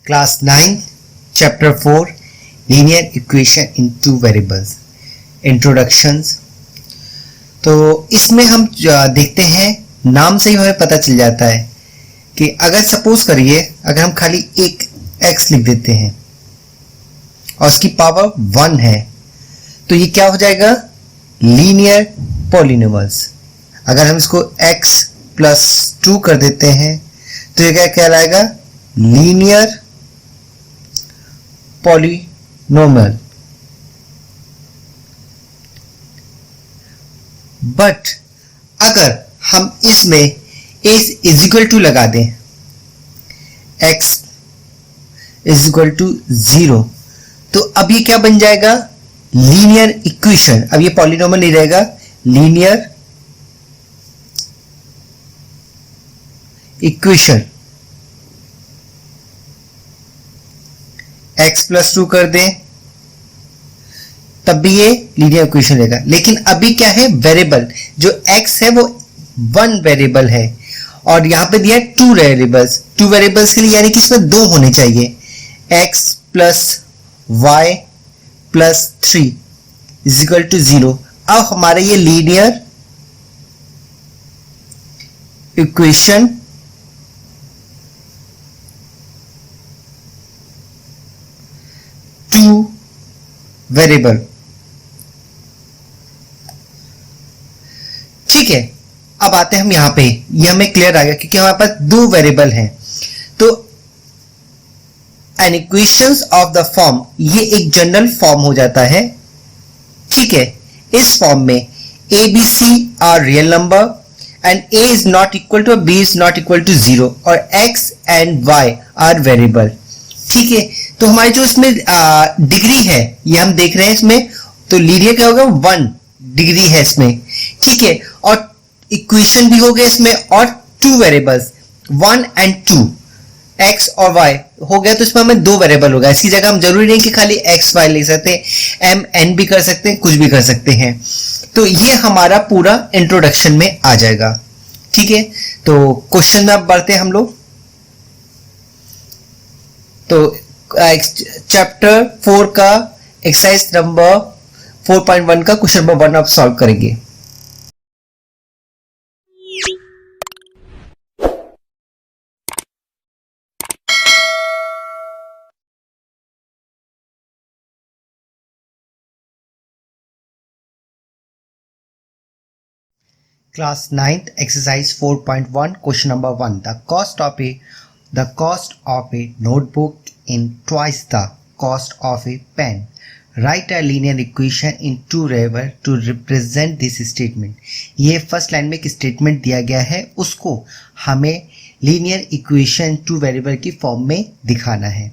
Class 9, Chapter 4, Linear Equation in Two Variables, Introductions। तो इसमें हम देखते हैं, नाम से ही हमें पता चल जाता है कि अगर सपोज करिए अगर हम खाली एक x लिख देते हैं और उसकी पावर 1 है तो ये क्या हो जाएगा, लीनियर पॉलिनोमियल्स। अगर हम इसको x प्लस 2 कर देते हैं तो ये क्या कहलाएगा, लीनियर पॉलिनोमियल। बट अगर हम इसमें a इज इक्वल टू लगा दें, x इज इक्वल टू 0, तो अब ये क्या बन जाएगा, लीनियर इक्वेशन। अब ये पॉलिनोमियल नहीं रहेगा, लीनियर इक्वेशन। x प्लस 2 कर दें तब भी ये लीनियर इक्वेशन रहेगा। लेकिन अभी क्या है, वेरिएबल जो x है वो 1 वेरिएबल है और यहां पे दिया है 2 वेरिएबल्स। 2 वेरिएबल्स के लिए यानी कि इसमें 2 होने चाहिए, x प्लस y प्लस 3 इज इक्वल टू 0। अब हमारे ये लीनियर इक्वेशन टू वेरिएबल, ठीक है। अब आते हैं हम यहां पे, ये हमें क्लियर आ गया क्योंकि हमारे पास 2 वेरिएबल हैं। तो an equations of the form, ये एक जनरल फॉर्म हो जाता है, ठीक है। इस फॉर्म में a b c are real number and a is not equal to b is not equal to 0 और x and y are variable, ठीक है। तो हमारी जो इसमें डिग्री है ये हम देख रहे हैं इसमें, तो लीनियर क्या होगा, 1 डिग्री है इसमें, ठीक है। और इक्वेशन भी हो गए इसमें और 2 वेरिएबल्स 1 एंड 2 x और y हो गया। तो इसमें हमें 2 वेरिएबल होगा। इसकी जगह हम जरूरी नहीं कि खाली x y ले सकते हैं, m n भी कर सकते हैं, कुछ भी कर सकते हैं। तो ये हमारा पूरा इंट्रोडक्शन में आ जाएगा, ठीक है। तो क्वेश्चन में अब बढ़ते हैं हम लोग। तो चैप्टर 4 का एक्सरसाइज नंबर 4.1 का क्वेश्चन नंबर 1 आप सॉल्व करेंगे। Class 9th exercise 4.1 question number 1, the cost of a notebook in twice the cost of a pen. Write a linear equation in two variables to represent this statement. ये first line में एक statement दिया गया है, उसको हमें linear equation 2 variable की form में दिखाना है।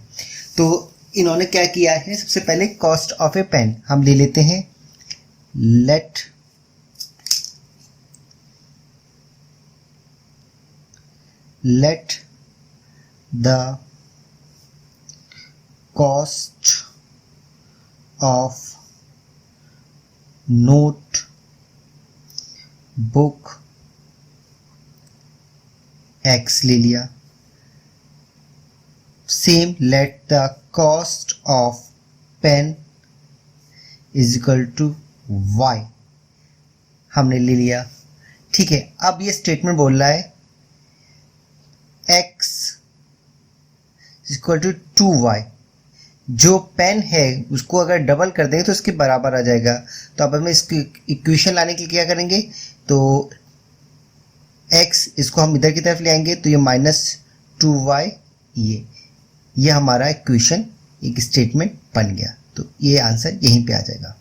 तो इन्होंने क्या किया है, सबसे पहले कॉस्ट ऑफ ए पेन हम ले लेते हैं। let the cost of notebook x ले लिया। Same let the cost of pen is equal to y हमने ले लिया, ठीक है। अब ये स्टेटमेंट बोल रहा है x इक्वल टू 2y, जो पेन है उसको अगर डबल कर देंगे तो इसके बराबर आ जाएगा। तो अब हमें इसकी इक्वेशन लाने के लिए क्या करेंगे, तो x इसको हम इधर की तरफ ले आएंगे तो ये -2y, ये हमारा इक्वेशन एक स्टेटमेंट बन गया। तो ये आंसर यहीं पे आ जाएगा।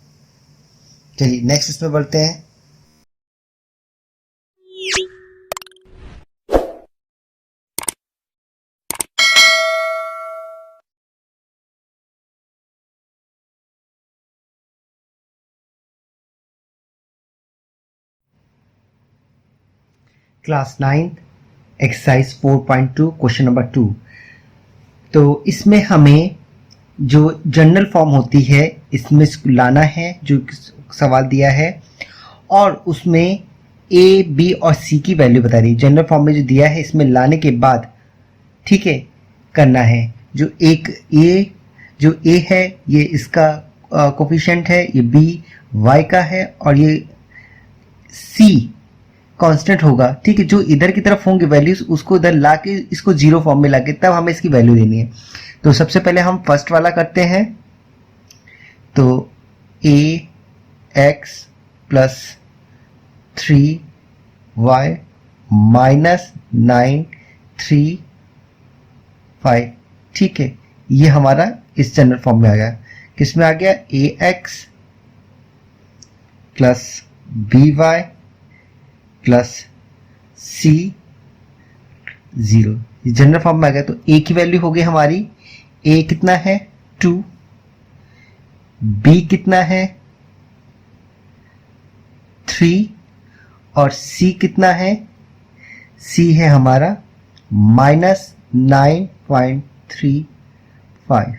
चलिए नेक्स्ट उसमें बढ़ते हैं। Class 9 exercise 4.2 question number 2। तो इसमें हमें जो जनरल फॉर्म होती है इसमें लाना है, जो सवाल दिया है, और उसमें ए बी और सी की वैल्यू बता रही है। जनरल फॉर्म में जो दिया है इसमें लाने के बाद, ठीक है, करना है। जो एक ए है ये इसका कोफिशिएंट है, ये बी वाई का है, और ये सी कांस्टेंट होगा, ठीक है। जो इधर की तरफ होंगे वैल्यूज उसको इधर ला के इसको जीरो फॉर्म में लाके तब हमें इसकी वैल्यू देनी है। तो सबसे पहले हम फर्स्ट वाला करते हैं। तो A X plus 3y minus 9 3 5, ठीक है। ये हमारा इस जनरल फॉर्म में आ गया। किस में आ गया? A X plus B Y plus C 0, ये जनरल फॉर्म में आ गया। तो ए की वैल्यू हो गई हमारी, ए कितना है 2, बी कितना है 3, और सी कितना है? सी है हमारा माइनस 9.35,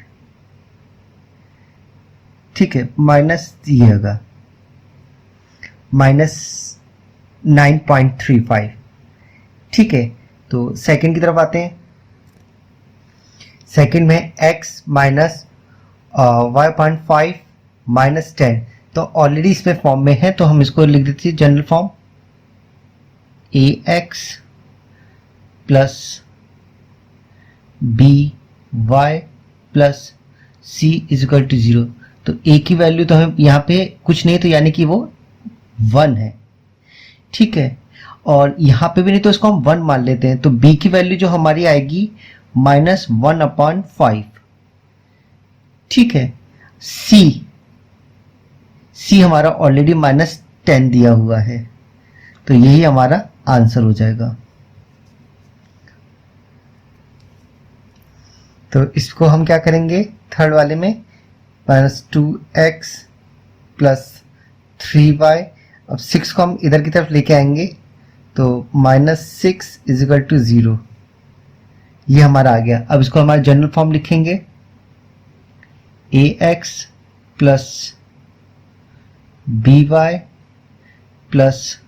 ठीक है। माइनस ये होगा माइनस 9.35, ठीक है। तो सेकंड की तरफ आते हैं। सेकंड में x माइनस y.5 माइनस 10, तो ऑलरेडी इसमें फॉर्म में है तो हम इसको लिख देते हैं general form, A X plus B Y plus C is equal to 0। तो ए की वैल्यू तो हम यहाँ पे कुछ नहीं, तो यानी कि वो 1 है, ठीक है। और यहाँ पे भी नहीं तो इसको हम 1 मान लेते हैं। तो b की वैल्यू जो हमारी आएगी माइनस 1/5, ठीक है। c हमारा ऑलरेडी माइनस 10 दिया हुआ है, तो यही हमारा आंसर हो जाएगा। तो इसको हम क्या करेंगे थर्ड वाले में, माइनस 2x प्लस 3y, अब 6 को हम इधर की तरफ लेके आएंगे तो माइनस 6 इज इक्वल टू 0, ये हमारा आ गया। अब इसको हमारा जनरल फॉर्म लिखेंगे, A X plus B Y plus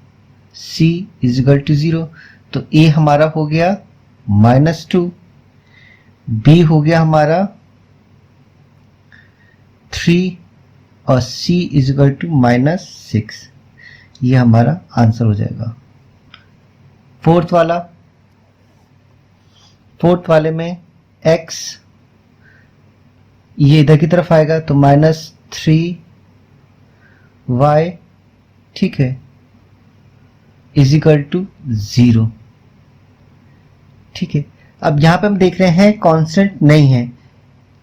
C is equal to 0। तो ए हमारा हो गया माइनस 2, बी हो गया हमारा 3, और c is equal to minus 6, ये हमारा आंसर हो जाएगा। फोर्थ वाले में x ये इधर की तरफ आएगा तो माइनस 3y, ठीक है, इज इक्वल टू 0, ठीक है। अब यहां पे हम देख रहे हैं कांस्टेंट नहीं है,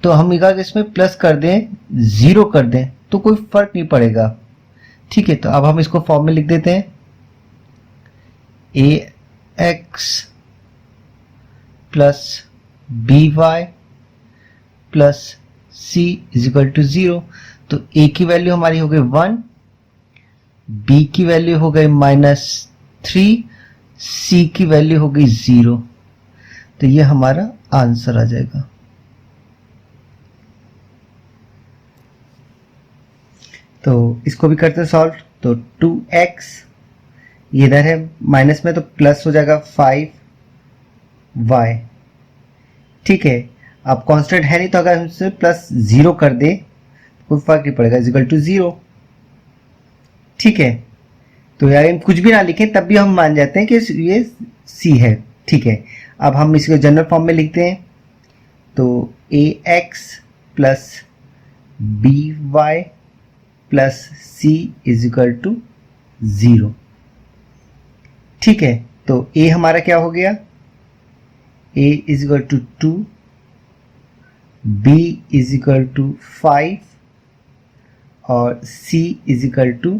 तो हम इसमें प्लस कर दें 0 कर दें तो कोई फर्क नहीं पड़ेगा, ठीक है। तो अब हम इसको फॉर्म में लिख देते हैं, A X plus B Y plus C is equal to 0। तो ए की वैल्यू हमारी हो गई 1, बी की वैल्यू हो गई माइनस 3, सी की वैल्यू हो गई 0। तो ये हमारा आंसर आ जाएगा। तो इसको भी करते हैं सॉल्व। तो 2x ये इधर है माइनस में तो प्लस हो जाएगा 5y, ठीक है। अब कांस्टेंट है नहीं तो अगर हम इसे प्लस 0 कर दे कोई फर्क नहीं पड़ेगा, इज इक्वल टू 0, ठीक है। तो यार हम कुछ भी ना लिखें तब भी हम मान जाते हैं कि ये c है, ठीक है। अब हम इसको जनरल फॉर्म में लिखते हैं, तो A X plus B Y plus C is equal to 0, ठीक है। तो a हमारा क्या हो गया, a is equal to 2, b is equal to 5 और c इज इक्वल टू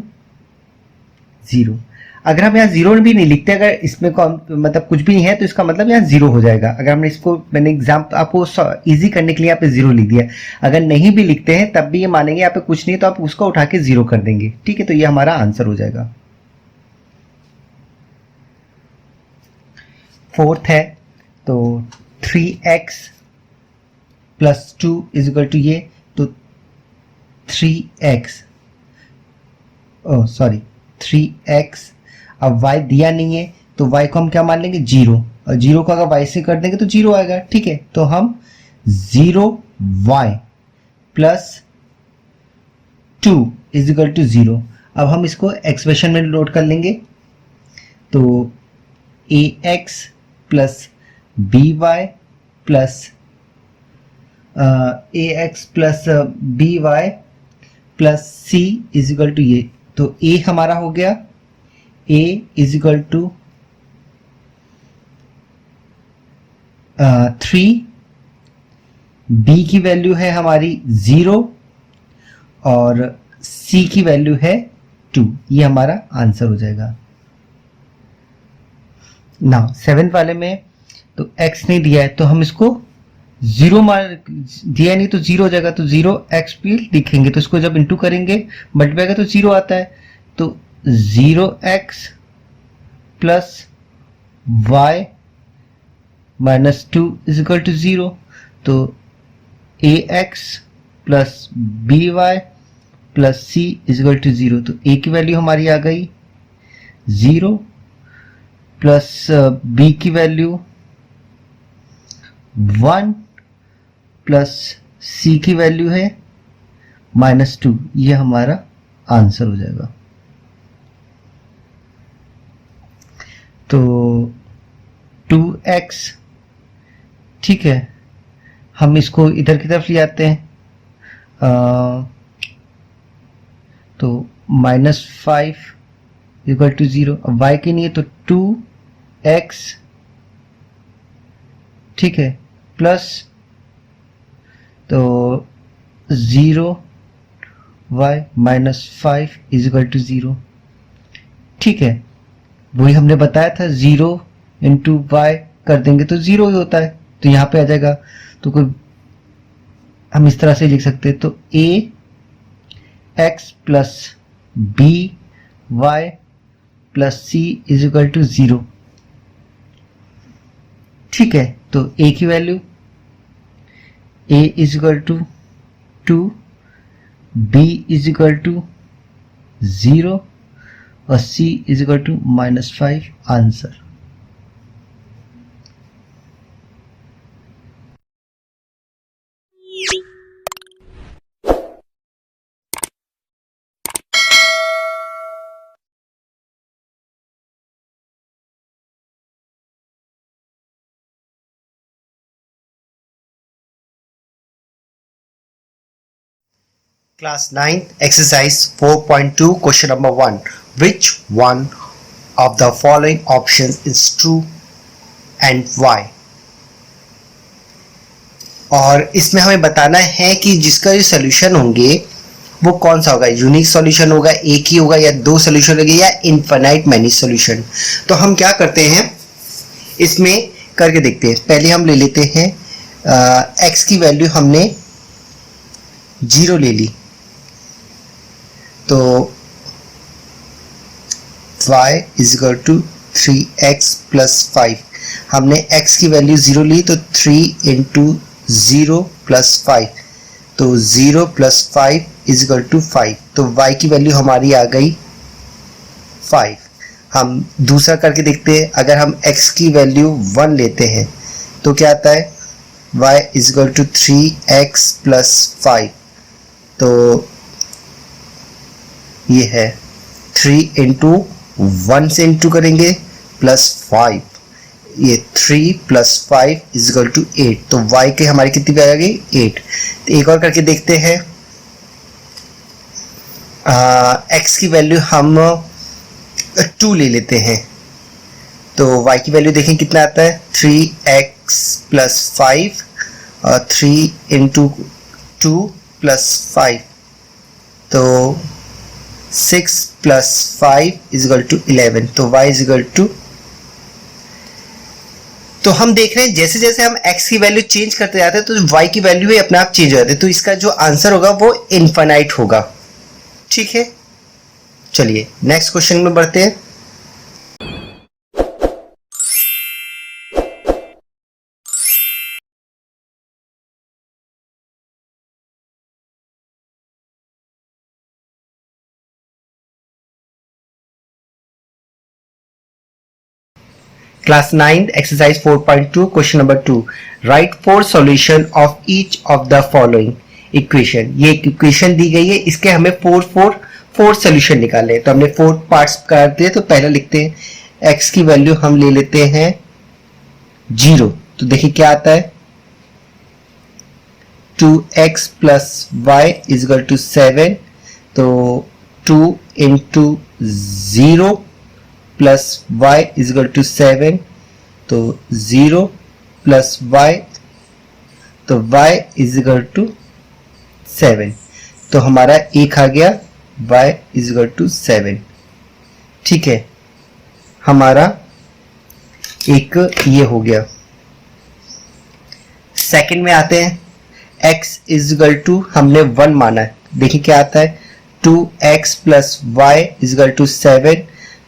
0। अगर हम यहाँ 0 भी नहीं लिखते, अगर इसमें मतलब कुछ भी नहीं है तो इसका मतलब यहाँ 0 हो जाएगा। अगर हमने इसको मैंने एग्जाम आपको इजी करने के लिए यहाँ पे 0 लिख दिया, अगर नहीं भी लिखते हैं तब भी ये मानेंगे यहाँ पे कुछ नहीं तो आप उसको उठा के 0 कर देंगे, ठीक है। तो ये हमारा आंसर हो जाएगा। फोर्थ है तो 3x plus 2 is equal to ये, तो 3x 3x, अब y दिया नहीं है तो y को हम क्या मान लेंगे 0, और 0 को अगर y से कर देंगे तो 0 आएगा, ठीक है। तो हम 0y plus 2 is equal to 0। अब हम इसको एक्सप्रेशन में लोड कर लेंगे, तो ax plus by plus ax plus by plus c is equal to ये, तो a हमारा हो गया a is equal to 3, b की वैल्यू है हमारी 0 और c की वैल्यू है 2। ये हमारा आंसर हो जाएगा। नाउ 7th वाले में तो x नहीं दिया है, तो हम इसको 0 मान दिया नहीं तो 0 हो जाएगा, तो 0x भी लिखेंगे, तो इसको जब इंटू करेंगे मल्टीप्लाई का तो 0 आता है, तो 0x plus y minus 2 is equal to 0, तो ax plus by plus c is equal to 0, तो a की वैल्यू हमारी आ गई 0 प्लस b की वैल्यू 1 प्लस c की वैल्यू है माइनस 2। ये हमारा आंसर हो जाएगा। तो 2x, ठीक है, हम इसको इधर की तरफ ले आते हैं, तो -5 इक्वल टू 0। अब y के लिए तो 2x, ठीक है, प्लस तो 0y minus 5 is equal to 0, ठीक है, वही हमने बताया था 0 इंटू वाई कर देंगे तो 0 ही होता है, तो यहाँ पे आ जाएगा। तो कोई हम इस तरह से लिख सकते हैं, तो a x plus b y plus c is equal to 0, ठीक है, तो a की value a is equal to 2, b is equal to 0 और c is equal to -5 answer. Class 9th exercise 4.2 question number 1, which one of the following options is true and why? और इसमें हमें बताना है कि जिसका जो सोल्यूशन होंगे वो कौन सा होगा, यूनिक सॉल्यूशन होगा, एक ही होगा, या दो सॉल्यूशन होंगे, या इनफाइनाइट मैनी सॉल्यूशन। तो हम क्या करते हैं, इसमें करके देखते हैं। पहले हम ले लेते हैं x की वैल्यू हमने 0 ले ली, तो y is equal to 3x plus 5। हमने x की वैल्यू 0 ली, तो 3 इंटू 0 प्लस 5, तो 0 प्लस 5 इज इक्वल टू 5, तो y की वैल्यू हमारी आ गई 5। हम दूसरा करके देखते हैं, अगर हम x की वैल्यू 1 लेते हैं तो क्या आता है, y is equal to 3x plus 5, तो ये है 3 इंटू 1 से इंटू करेंगे प्लस 5, ये 3 प्लस 5 इज इक्वल टू 8, तो y के हमारी कितनी वैल्यू आ गई 8। तो एक और करके देखते हैं, x की वैल्यू हम 2 ले लेते हैं, तो y की वैल्यू देखें कितना आता है, 3x प्लस 5 और 3 इंटू 2 प्लस 5, तो 6 प्लस 5 इज इक्वल टू 11, तो y इज इक्वल टू, तो हम देख रहे हैं जैसे जैसे हम x की वैल्यू चेंज करते जाते हैं तो y की वैल्यू भी अपने आप चेंज हो जाती है, तो इसका जो आंसर होगा वो इनफाइनाइट होगा। ठीक है, चलिए नेक्स्ट क्वेश्चन में बढ़ते हैं। Class 9 exercise 4.2 question number 2. Write 4 solution of each of the following equation. ये एक इक्वेशन दी गई है, इसके हमें 4 सोल्यूशन निकालने हैं। तो हमने 4 पार्ट्स कर दिए। तो पहले लिखते हैं x की वैल्यू हम ले लेते हैं 0। तो देखिए क्या आता है 2x plus Y is equal to 7। तो 2 into 0 plus y is equal to 7। तो 0 प्लस y, तो y इजगल टू 7। तो हमारा एक आ गया y इजगल टू 7। ठीक है, हमारा एक ये हो गया। सेकंड में आते हैं, x इजगल टू हमने 1 माना है। देखिए क्या आता है 2x plus Y is equal to 7।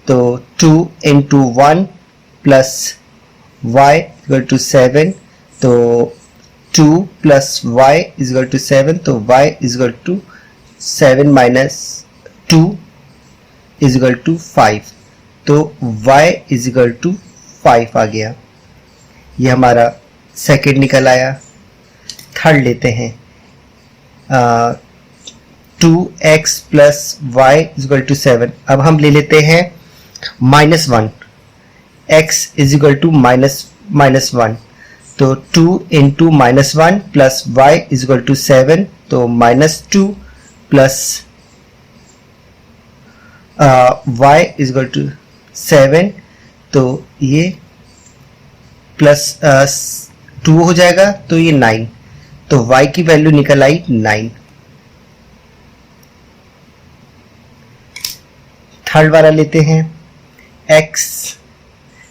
तो 2 into 1 plus y is equal to 7। तो 2 प्लस y इजगल टू 7। तो y is equal to 7 minus 2 is equal to 5। तो y इजगल टू 5 आ गया। ये हमारा सेकेंड निकल आया। थर्ड लेते हैं 2x plus Y is equal to 7। अब हम ले लेते हैं -1, x is equal to minus 1। तो 2 into -1 plus y is equal to 7। तो -2 plus y is equal to 7। तो ये प्लस 2 हो जाएगा। तो ये 9। तो y की वैल्यू निकल आई 9। थर्ड वाला लेते हैं x,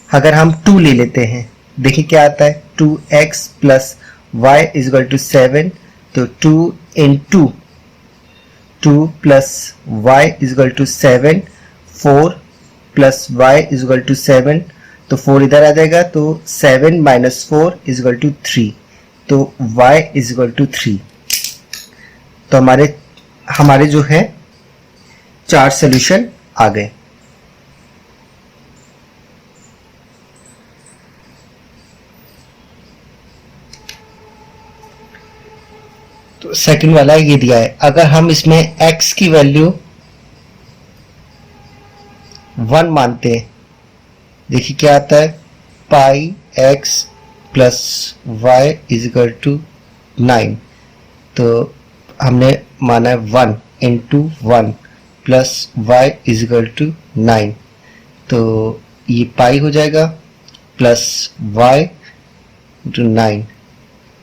अगर हम 2 ले लेते हैं, देखिए क्या आता है 2x plus Y is equal to 7। तो 2 into 2 plus Y is equal to 7। 4 plus Y is equal to 7। तो 4 इधर आ जाएगा। तो 7 माइनस 4 इजगल टू 3। तो y इजगल टू 3। तो हमारे जो है 4 सोल्यूशन आ गए। तो सेकंड वाला ये दिया है, अगर हम इसमें x की वैल्यू 1 मानते हैं, देखिए क्या आता है pi x plus Y is equal to 9। तो हमने माना है 1 into 1 plus Y is equal to 9। तो ये पाई हो जाएगा प्लस वाई इंटू 9।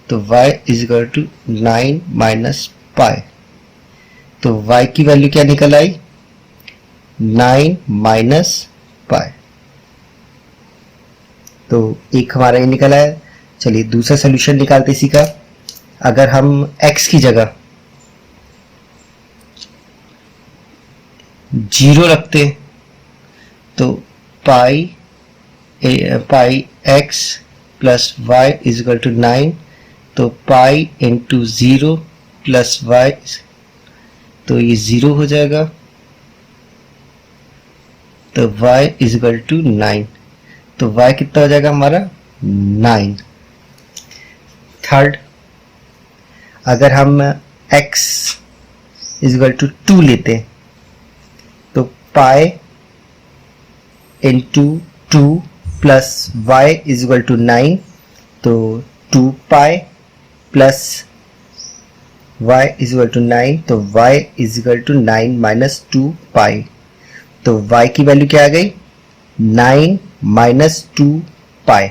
तो y is equal to 9 minus pi. तो y की वैल्यू क्या निकल आई 9 माइनस पाई। तो एक हमारा ये निकला है। चलिए दूसरा सोल्यूशन निकालते इसी का। अगर हम x की जगह 0 रखते तो pi x plus Y is equal to 9। तो पाई इंटू 0 प्लस वाई, तो ये 0 हो जाएगा। तो y इजगल टू 9। तो y कितना हो जाएगा हमारा 9। थर्ड, अगर हम x इजगल टू 2 लेते तो pi into 2 plus Y is equal to 9। तो 2 pi plus y is equal to 9। तो y is equal to 9 minus 2 pi. तो y की वैल्यू क्या आ गई 9 माइनस 2 पाई।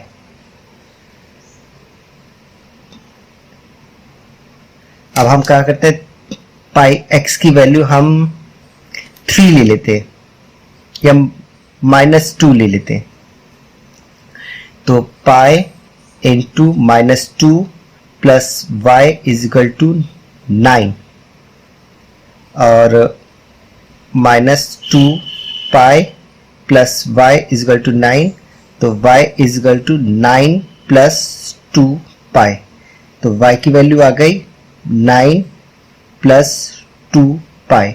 अब हम क्या करते हैं पाई x की वैल्यू हम 3 ले लेते हैं या -2 ले लेते हैं। तो pi into -2 plus y is equal to 9 और -2 pi plus y is equal to 9। तो y is equal to 9 plus 2 pi. तो y की वैल्यू आ गई 9 प्लस 2 पाई।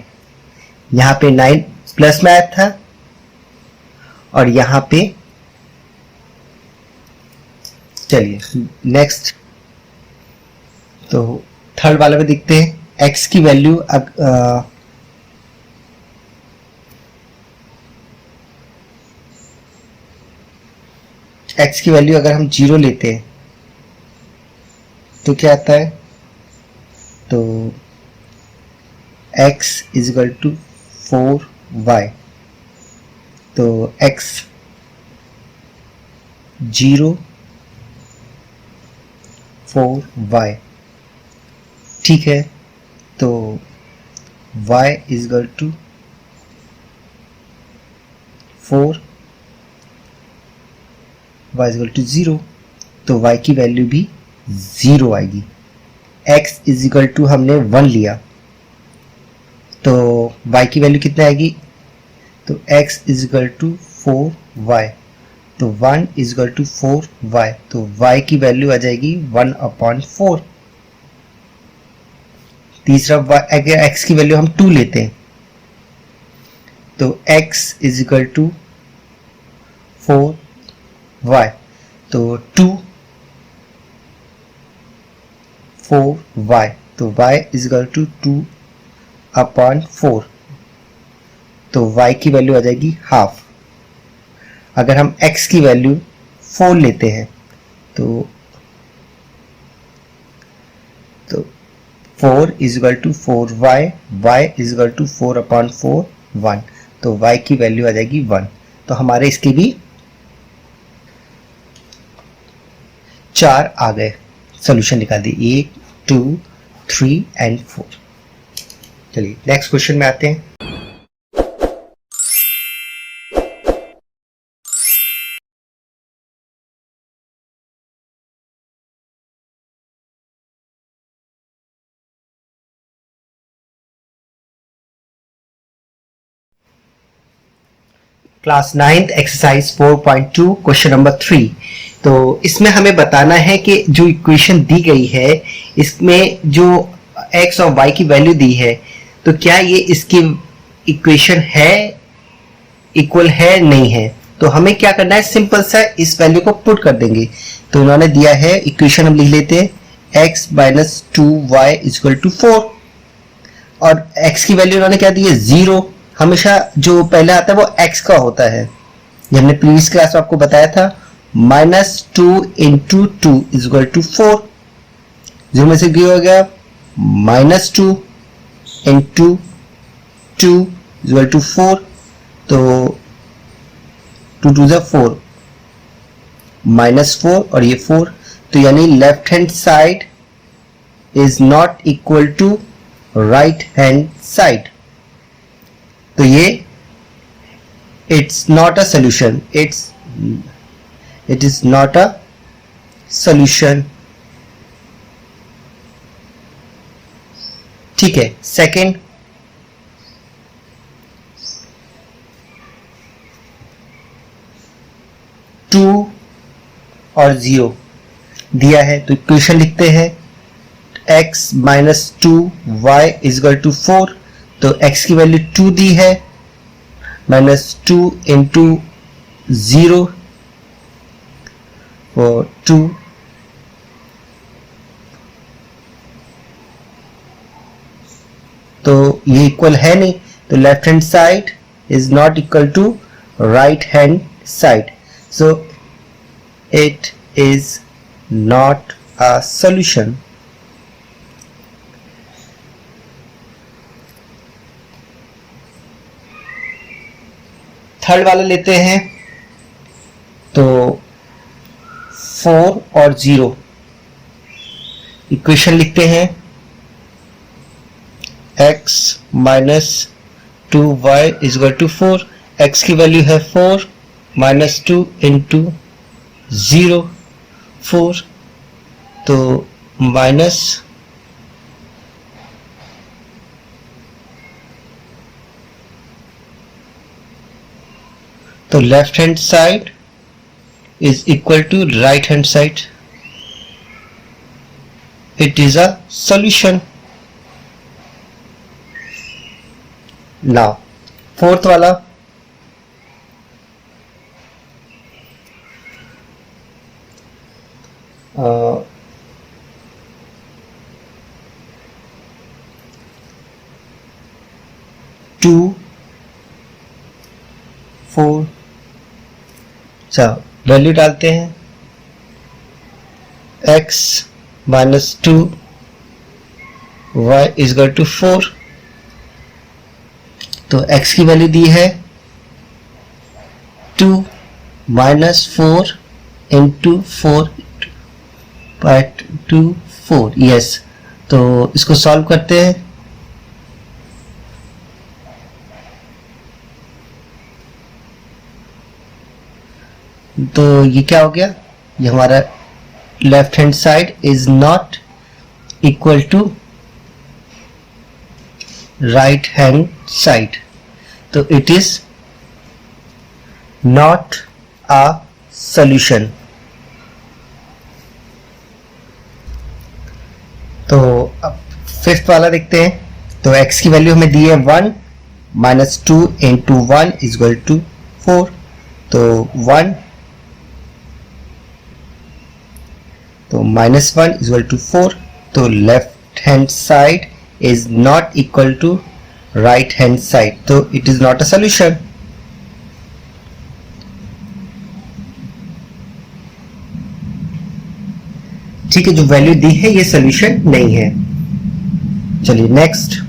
यहाँ पे 9 प्लस में आया था और यहाँ पे चलिए नेक्स्ट, तो थर्ड वाले में देखते हैं x की वैल्यू x की वैल्यू अगर हम 0 लेते हैं तो क्या आता है, तो x is equal to 4y, तो x 0 4y, ठीक है, तो y is equal to 4, y is equal to 0, तो y की वैल्यू भी 0 आएगी। x इज इक्वल टू हमने 1 लिया, तो y की वैल्यू कितना आएगी, तो x is equal to 4y, तो 1 इज इक्वल टू 4y, तो y की वैल्यू आ जाएगी 1/4। तीसरा अगर x की वैल्यू हम 2 लेते हैं तो x is equal to 4y, तो 2 4y, तो y इज इक्वल टू 2/4, तो y की वैल्यू आ जाएगी हाफ। अगर हम x की वैल्यू 4 लेते हैं तो 4 is equal to 4y, y is equal to 4/4 1, तो y की वैल्यू आ जाएगी 1। तो हमारे इसके भी 4 आ गए, सोल्यूशन निकाल दिए 1 2 3 एंड 4। चलिए नेक्स्ट क्वेश्चन में आते हैं। Class 9th exercise 4.2 question number 3। तो इसमें हमें बताना है कि जो इक्वेशन दी गई है इसमें जो x और y की वैल्यू दी है, तो क्या ये इसकी इक्वेशन है, इक्वल है नहीं है। तो हमें क्या करना है, सिंपल सा इस वैल्यू को पुट कर देंगे। तो इन्होंने दिया है इक्वेशन, हम लिख लेते हैं x minus 2y is equal to 4, और x की वैल्यू इन्होंने क्या दी है 0। हमेशा जो पहले आता है वो x का होता है, ये हमने प्रीवियस क्लास में आपको बताया था। -2 इंटू 2 इज इक्वल टू 4, 0 में से क्या हो गया, -2 इंटू 2 इज इक्वल टू 4, तो 2 2 जा 4, -4 और ये 4, तो यानी left hand side is not equal to right hand side. तो ये it's not a solution, it is not a solution, ठीक है। सेकंड, टू और 0 दिया है, तो इक्वेशन लिखते हैं x minus 2y is equal to 4, तो x की वैल्यू 2 दी है, -2 इंटू 0 और 2, तो ये इक्वल है नहीं, तो left hand side is not equal to right hand side, so it is not a solution. Third वाला लेते हैं, तो 4 और 0 इक्वेशन लिखते हैं x minus 2y is equal to 4, x की वैल्यू है 4, -2 इंटू 0 4, तो माइनस तो left hand side is equal to right hand side, it is a solution। now fourth वाला, टू 4, अच्छा वैल्यू डालते हैं x minus 2 y is equal to 4। तो x की वैल्यू दी है 2 माइनस 4 इंटू 4 बाय 2 4, यस। तो इसको सॉल्व करते हैं। तो ये क्या हो गया, ये हमारा left hand side is not equal to right hand side, तो it is not a solution. तो अब फिफ्थ वाला देखते हैं। तो x की वैल्यू हमें दी है 1 minus 2 into 1 is equal to 4। तो 1 तो माइनस 1 इज इक्वल टू 4। तो left hand side is not equal to right hand side, तो it is not a solution. ठीक है, जो वैल्यू दी है ये सॉल्यूशन नहीं है। चलिए नेक्स्ट।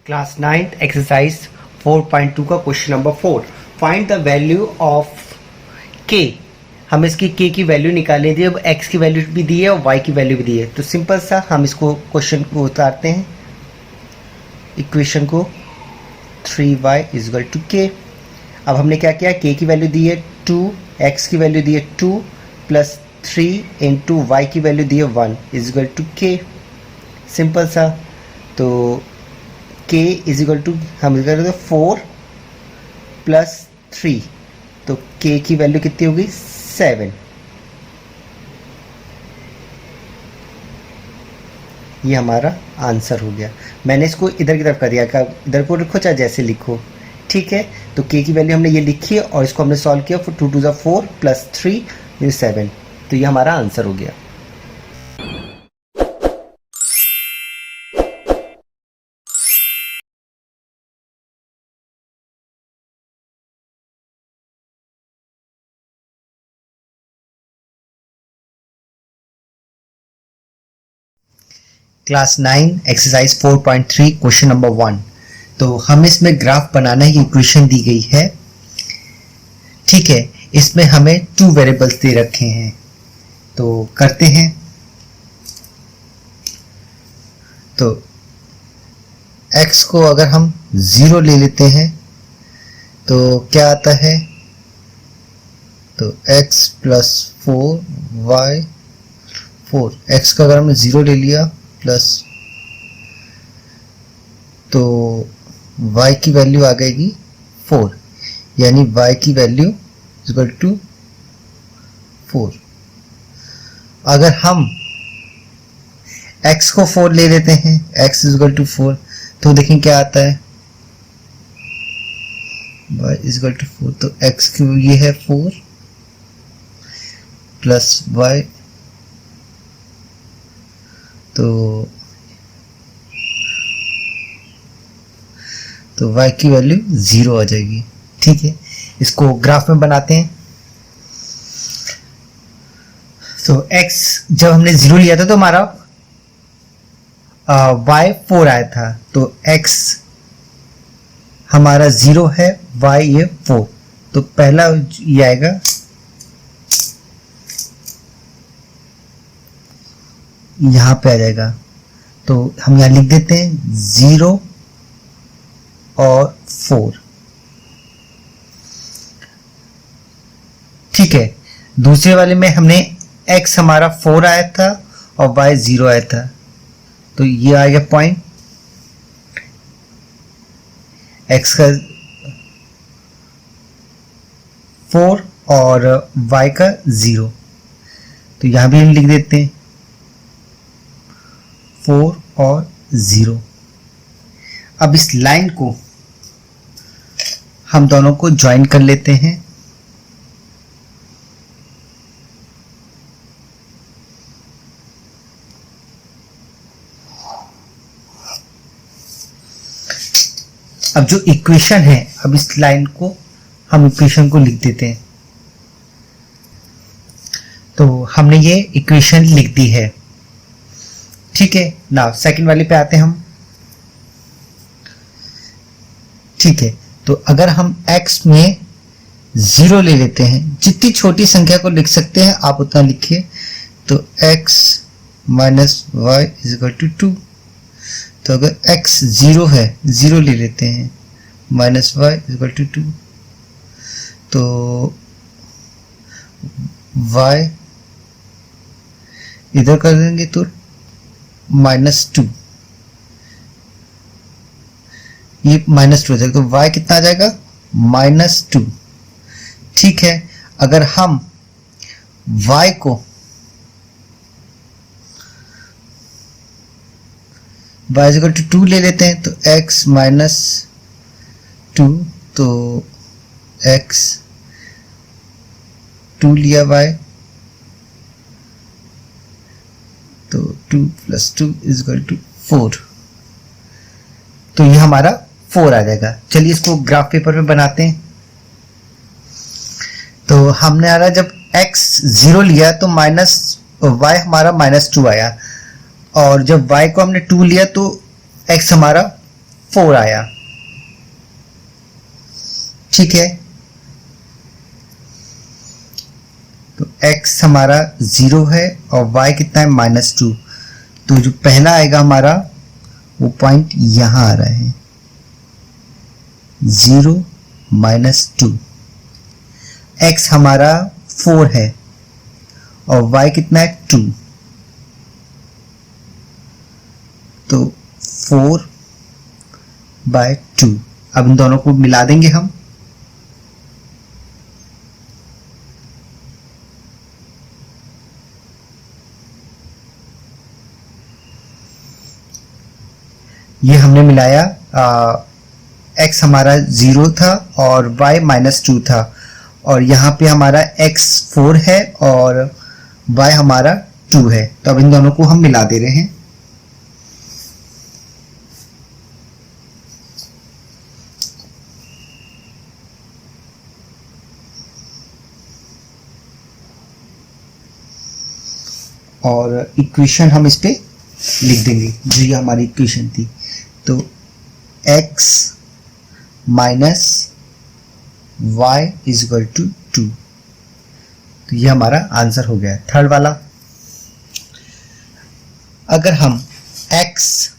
क्लास 9 एक्सरसाइज 4.2 का question number 4, find the value of k। हम इसकी k की वैल्यू निकालें दी, अब x की वैल्यू भी दी है और y की वैल्यू भी दी है। तो सिंपल सा हम इसको क्वेश्चन को उतारते हैं, इक्वेशन को 3y is equal to k। अब हमने क्या किया, k की वैल्यू दी है 2, x की वैल्यू दी है 2 प्लस 3 इंटू वाई की वैल्यू दी है 1 is equal to k। Simple सा। तो k इज इक्वल टू हम इज इक्वल टू 4 प्लस 3, तो k की वैल्यू कितनी होगी 7। ये हमारा आंसर हो गया। मैंने इसको इधर की तरफ कर दिया, इधर को लिखो चाहे जैसे लिखो, ठीक है। तो k की वैल्यू हमने ये लिखी है और इसको हमने सॉल्व किया, 2 2 4 प्लस 3 7, तो ये हमारा आंसर हो गया। Class 9 exercise 4.3 question number 1। तो हम इसमें ग्राफ बनाना है, इक्वेशन दी गई है, ठीक है। इसमें हमें 2 वेरिएबल्स दे रखे हैं, तो करते हैं। तो x को अगर हम 0 ले लेते हैं तो क्या आता है, तो x प्लस 4y 4, x का अगर हमने 0 ले लिया प्लस, तो y की वैल्यू आ गएगी 4, यानी y की वैल्यू इक्वल टू 4। अगर हम x को 4 ले लेते हैं, x इक्वल टू 4, तो देखें क्या आता है, y इक्वल टू 4। तो x की ये है 4 प्लस y, तो y की वैल्यू 0 आ जाएगी, ठीक है। इसको ग्राफ में बनाते हैं। तो x जब हमने 0 लिया था तो हमारा y 4 आया था, तो x हमारा 0 है, y ये 4, तो पहला ये आएगा, यहां पे आ जाएगा। तो हम यहां लिख देते हैं 0 और 4, ठीक है। दूसरे वाले में हमने x हमारा 4 आया था और y 0 आया था, तो ये आ गया पॉइंट, x का 4 और y का 0। तो यहाँ भी हम लिख देते हैं 4 और 0। अब इस लाइन को हम दोनों को ज्वाइन कर लेते हैं। अब जो इक्वेशन है, अब इस लाइन को हम इक्वेशन को लिख देते हैं। तो हमने ये इक्वेशन लिख दी है, ठीक है। नाउ सेकंड वाले पे आते हैं हम, ठीक है। तो अगर हम x में 0 ले लेते हैं, जितनी छोटी संख्या को लिख सकते हैं आप उतना लिखिए। तो x minus Y is equal to 2। तो अगर x 0 है, 0 ले लेते हैं, minus Y is equal to 2, तो y इधर कर देंगे तो -2, ये -2 हो जाएगा। तो y कितना आ जाएगा? -2, ठीक है। अगर हम y को y इक्वल टू 2 ले लेते हैं, तो x माइनस 2, तो x 2 लिया y, तो 2 + 2 इज इक्वल टू 4। तो ये हमारा 4 आ जाएगा। चलिए इसको ग्राफ पेपर पे बनाते हैं। तो हमने आ रहा जब x 0 लिया तो y हमारा -2 आया, और जब y को हमने 2 लिया तो x हमारा 4 आया, ठीक है। तो x हमारा 0 है और y कितना है? -2। तो जो पहला आएगा हमारा वो पॉइंट यहां आ रहा है, 0 -2। x हमारा 4 है और y कितना है? 2। तो 4/2। अब इन दोनों को मिला देंगे हम। ये हमने मिलाया, x हमारा 0 था और y -2 था, और यहाँ पे हमारा x 4 है और y हमारा 2 है। तो अब इन दोनों को हम मिला दे रहे हैं। और इक्वेशन हम इस पे लिख देंगे, जो ये हमारी इक्वेशन थी। तो x minus Y is equal to 2। तो ये हमारा आंसर हो गया थर्ड वाला। अगर हम x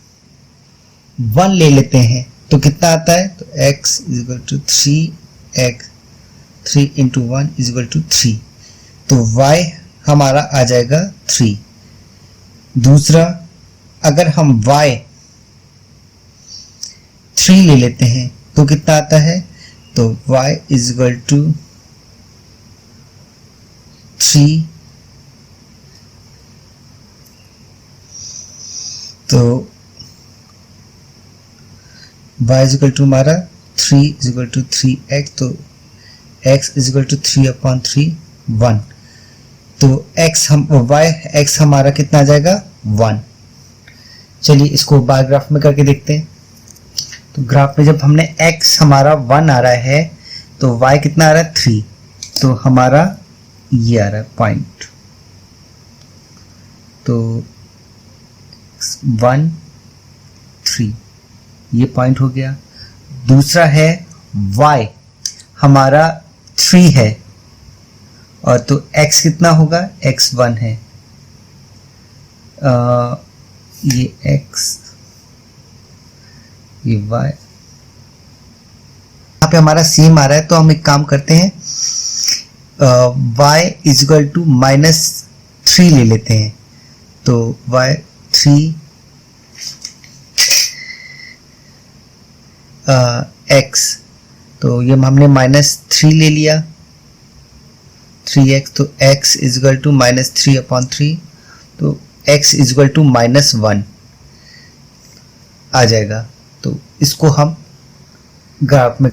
1 ले लेते हैं तो कितना आता है? तो x is equal to 3x, 3 into 1 is equal to 3। तो y हमारा आ जाएगा 3। दूसरा, अगर हम y 3 ले लेते हैं तो कितना आता है? तो y इज इक्वल टू 3। तो y इज इक्वल टू हमारा 3 इज इक्वल टू 3x। तो x इज इक्वल टू 3/3 1। तो x हमारा कितना आ जाएगा? 1। चलिए इसको बार ग्राफ में करके देखते हैं। तो ग्राफ में जब हमने x हमारा 1 आ रहा है तो y कितना आ रहा है? 3। तो हमारा ये आ रहा है पॉइंट। तो 1 3 ये पॉइंट हो गया। दूसरा है y हमारा 3 है, और तो x कितना होगा? x 1 है। ये x, ये y, यहाँ पे हमारा सेम आ रहा है। तो हम एक काम करते हैं, y इज इक्वल टू -3 ले लेते हैं। तो y 3 x, तो ये हमने -3 ले लिया। 3x, तो x इज इक्वल टू -3/3, तो x इज इक्वल टू -1 आ जाएगा। तो इसको हम ग्राफ में,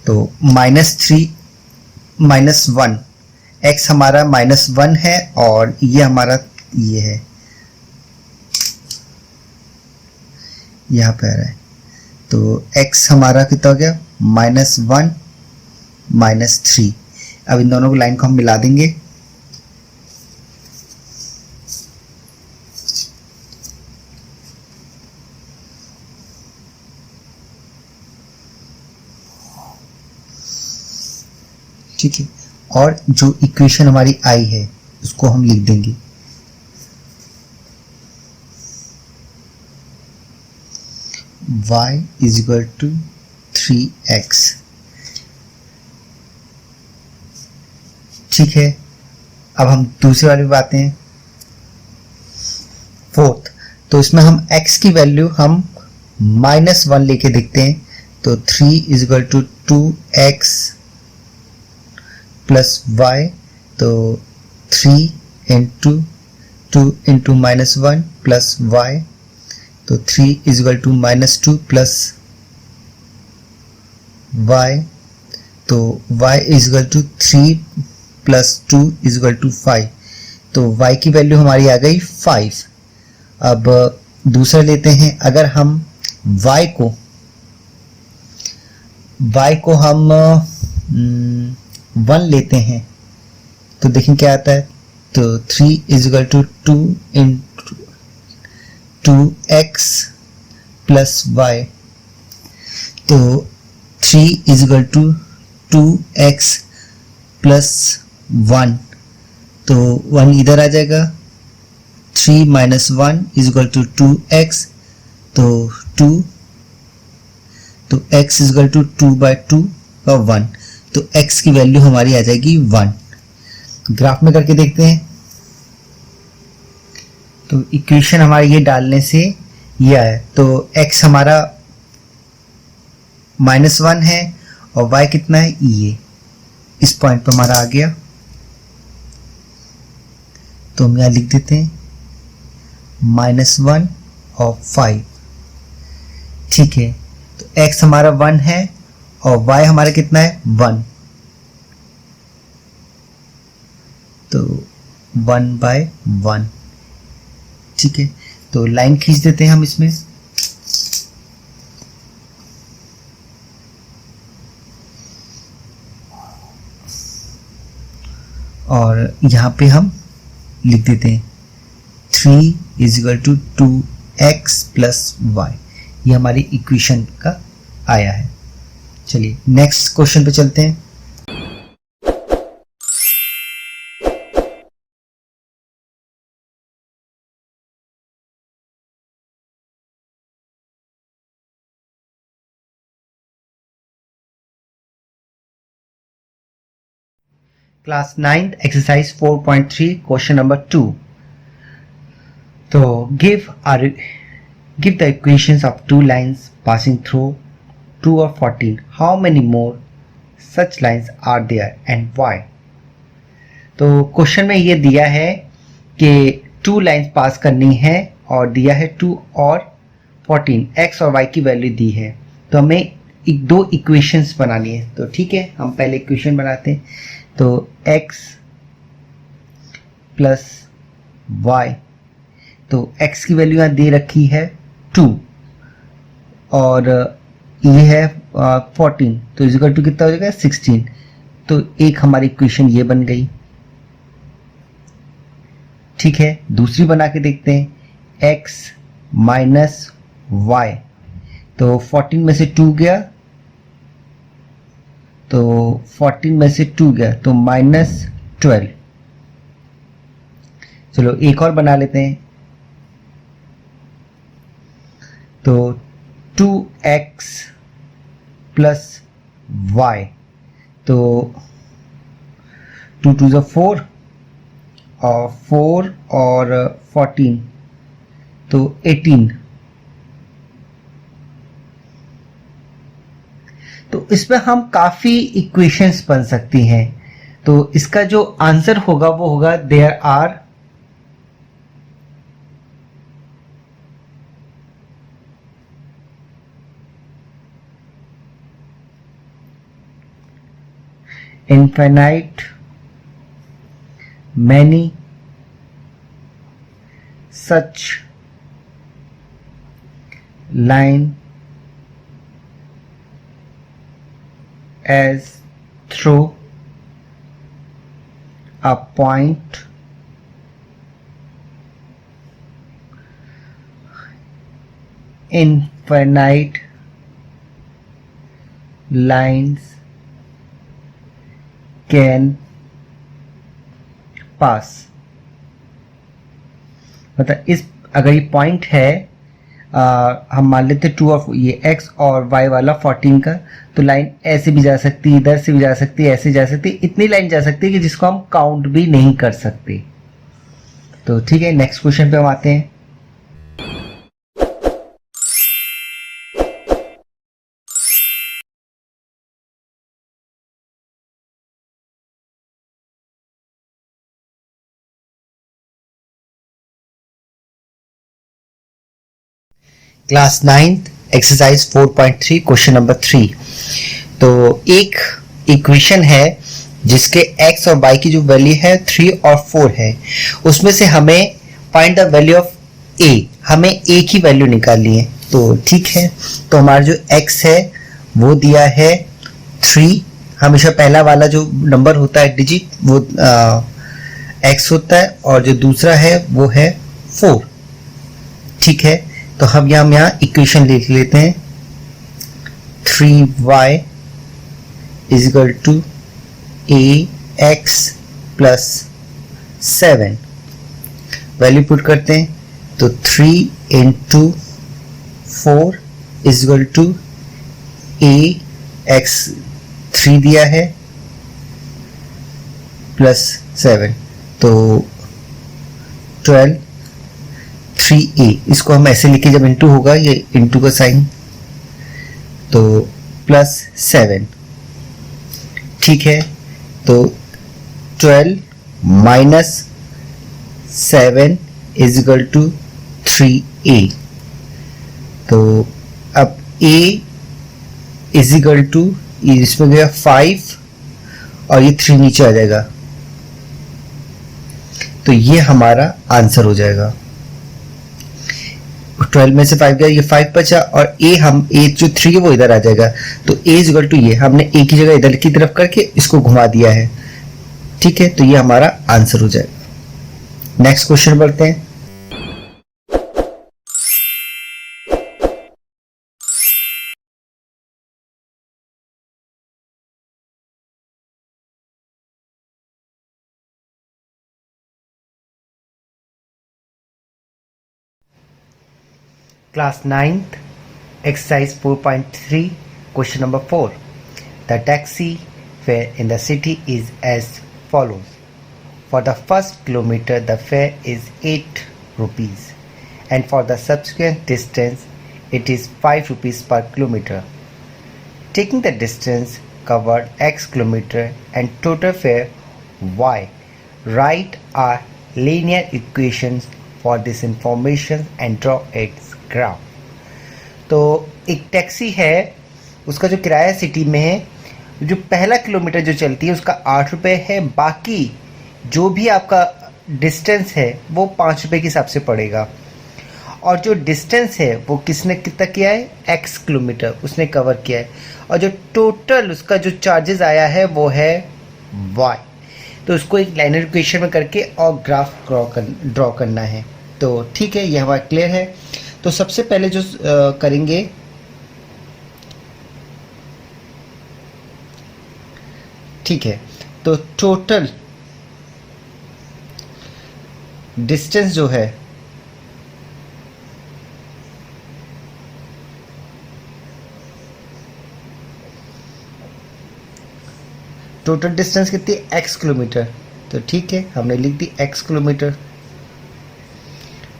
तो -3 -1, x हमारा -1 है और ये हमारा ये है, यहाँ पे आ रहा है। तो x हमारा कितना हो गया, -1 -3। अब इन दोनों को लाइन को हम मिला देंगे। ठीक है, और जो इक्वेशन हमारी आई है उसको हम लिख देंगे। y is equal to 3x। ठीक है, अब हम दूसरे वाले पे आते हैं, फोर्थ। तो इसमें हम x की वैल्यू हम -1 लेके देखते हैं। तो 3 is equal to 2x plus y, तो 3 इंटू 2 इंटू -1 प्लस y, तो 3 is equal to -2 plus y, तो y is equal to 3 plus 2 is equal to 5। तो y की वैल्यू हमारी आ गई 5। अब दूसरा लेते हैं, अगर हम y को हम 1 लेते हैं तो देखें क्या आता है। तो 3 is equal to 2 into 2x plus y, तो 3 is equal to 2x plus 1, तो 1 इधर आ जाएगा। 3 minus 1 is equal to 2x, तो 2, तो x इज इक्वल टू 2/2 का 1, तो x की वैल्यू हमारी आ जाएगी 1। ग्राफ में करके देखते हैं। तो इक्वेशन हमारी ये डालने से ये आया, तो x हमारा -1 है और y कितना है, ये इस पॉइंट पर हमारा आ गया। तो हम यहाँ लिख देते हैं -1 और 5। ठीक है, तो x हमारा 1 है और y हमारा कितना है, 1, तो 1/1। ठीक है, तो लाइन खींच देते हैं हम इसमें। और यहाँ पे हम लिख देते हैं 3 is equal to 2x plus y। ये हमारी इक्वेशन का आया है। चलिए नेक्स्ट क्वेश्चन पे चलते हैं। Class 9 exercise 4.3 question number 2। तो give the equations of two lines passing through 2 or 14. How many more such lines are there and why? तो क्वेश्चन में ये दिया है कि 2 लाइंस पास करनी है और दिया है 2 और 14, x और y की वैल्यू दी है। तो हमें 2 इक्वेशंस बनानी है। तो ठीक है, हम पहले इक्वेशन बनाते हैं। तो x प्लस y, तो x की वैल्यू यहाँ दे रखी है 2 और ये है 14, तो इज इक्वल टू कितना हो जाएगा, 16। तो एक हमारी इक्वेशन ये बन गई। ठीक है, दूसरी बना के देखते हैं, x माइनस y, तो 14 में से 2 गया, तो 14 में से 2 गया तो -12। चलो एक और बना लेते हैं। तो 2x प्लस y, तो 2 2 ज़ा 4 और 4 और 14, तो 18। तो इसमें हम काफ़ी इक्वेशंस बन सकती हैं। तो इसका जो आंसर होगा वो होगा there are infinite many such line as through a point infinite lines can pass। मतलब इस अगर ये पॉइंट है हम मान लेते 2 और ये x और y वाला 14 का, तो लाइन ऐसे भी जा सकती है, इधर से भी जा सकती है, ऐसे जा सकती है, इतनी लाइन जा सकती है कि जिसको हम काउंट भी नहीं कर सकते। तो ठीक है, नेक्स्ट क्वेश्चन पे हम आते हैं। Class 9th exercise 4.3 question number 3। तो एक इक्वेशन है जिसके x और y की जो वैल्यू है 3 और 4 है, उसमें से हमें find the value of a, हमें a की वैल्यू निकालनी है। तो ठीक है, तो हमारा जो x है वो दिया है 3, हमेशा पहला वाला जो नंबर होता है डिजिट वो x होता है, और जो दूसरा है वो है 4। ठीक है, तो हम यहाँ इक्वेशन लिख लेते हैं 3y is equal to ax plus 7। Value put करते हैं तो 3 into 4 is equal to ax 3 दिया है प्लस 7, तो 12 3a। इसको हम ऐसे लिखे, जब इंटू होगा ये इंटू का साइन, तो प्लस 7। ठीक है, तो 12 minus 7 is equal to 3a। तो अब a इज इक्वल टू, इसमें गया 5 और ये 3 नीचे आ जाएगा, तो ये हमारा आंसर हो जाएगा। 12 में से 5 गया, ये 5 बचा, और a जो 3 है वो इधर आ जाएगा, तो a इज इक्वल टू ये हमने a की जगह इधर की तरफ करके इसको घुमा दिया है। ठीक है, तो ये हमारा आंसर हो जाएगा। नेक्स्ट क्वेश्चन बढ़ते हैं। Class 9th exercise 4.3 question number 4। The taxi fare in the city is as follows: for the first kilometer the fare is 8 rupees, and for the subsequent distance it is 5 rupees per kilometer. Taking the distance covered x kilometer and total fare y, write a linear equations for this information and draw its graph. तो एक taxi है, उसका जो किराया city में है, जो पहला किलोमीटर जो चलती है उसका 8 रुपये है, बाकी जो भी आपका डिस्टेंस है वो 5 रुपये के हिसाब से पड़ेगा, और जो डिस्टेंस है वो किसने कितना किया है, x किलोमीटर उसने कवर किया है, और जो टोटल उसका जो चार्जेस आया है वो है y। तो उसको एक लाइनर इक्वेशन में करके और ग्राफ ड्रॉ करना है। तो ठीक है, ये हमारा क्लियर है। तो सबसे पहले जो करेंगे, ठीक है, तो टोटल डिस्टेंस जो है टोटल डिस्टेंस कितनी, x किलोमीटर। तो ठीक है, हमने लिख दी x किलोमीटर।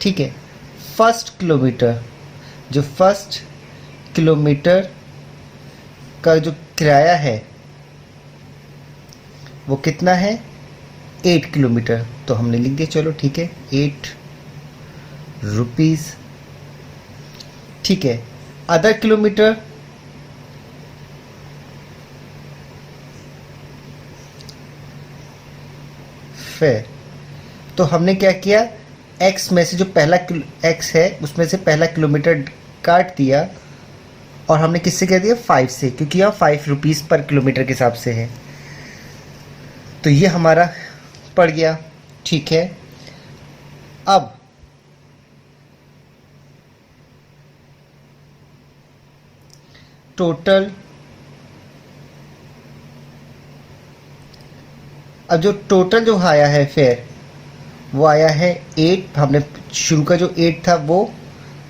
ठीक है, फर्स्ट किलोमीटर, जो फर्स्ट किलोमीटर का जो किराया है वो कितना है 8 किलोमीटर। तो हमने लिख दिया, चलो ठीक है 8 रुपीज़। ठीक है, अदर किलोमीटर फेयर। तो हमने क्या किया, x में से जो पहला x है उसमें से पहला किलोमीटर काट दिया और हमने किससे कह दिया 5 से, क्योंकि यह 5 रुपीज़ पर किलोमीटर के हिसाब से है। तो ये हमारा पड़ गया। ठीक है, अब टोटल, अब जो टोटल जो आया है फेयर वो आया है 8। हमने शुरू का जो 8 था वो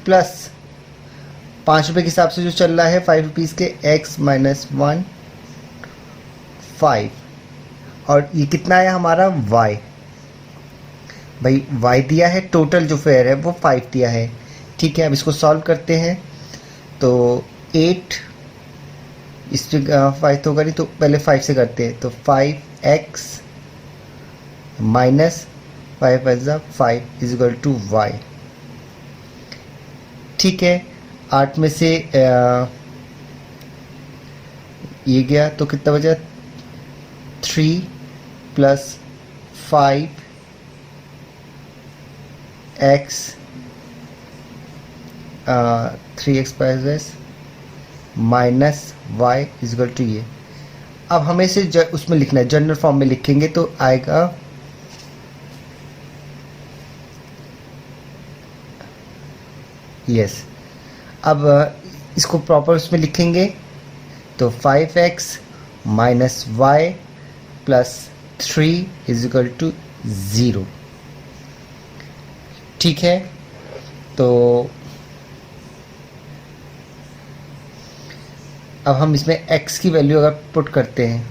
प्लस 5 रुपये के हिसाब से जो चल रहा है 5 रुपीज़ के x माइनस 1 5, और ये कितना आया हमारा y। भाई y दिया है, टोटल जो फेयर है वो 5 दिया है। ठीक है, अब इसको सॉल्व करते हैं। तो 8 इस पर 5 तो करी, तो पहले 5 से करते हैं। तो 5x minus 5 5 is equal to y। ठीक है, 8 में से ये गया तो कितना बचा 3 plus 5x three x plus minus y is equal to ये। अब हमें इसे उसमें लिखना है, जनरल फॉर्म में लिखेंगे तो आएगा यस। अब इसको प्रॉपर उसमें लिखेंगे तो 5x minus y plus 3 is equal to 0। ठीक है, तो अब हम इसमें x की वैल्यू अगर पुट करते हैं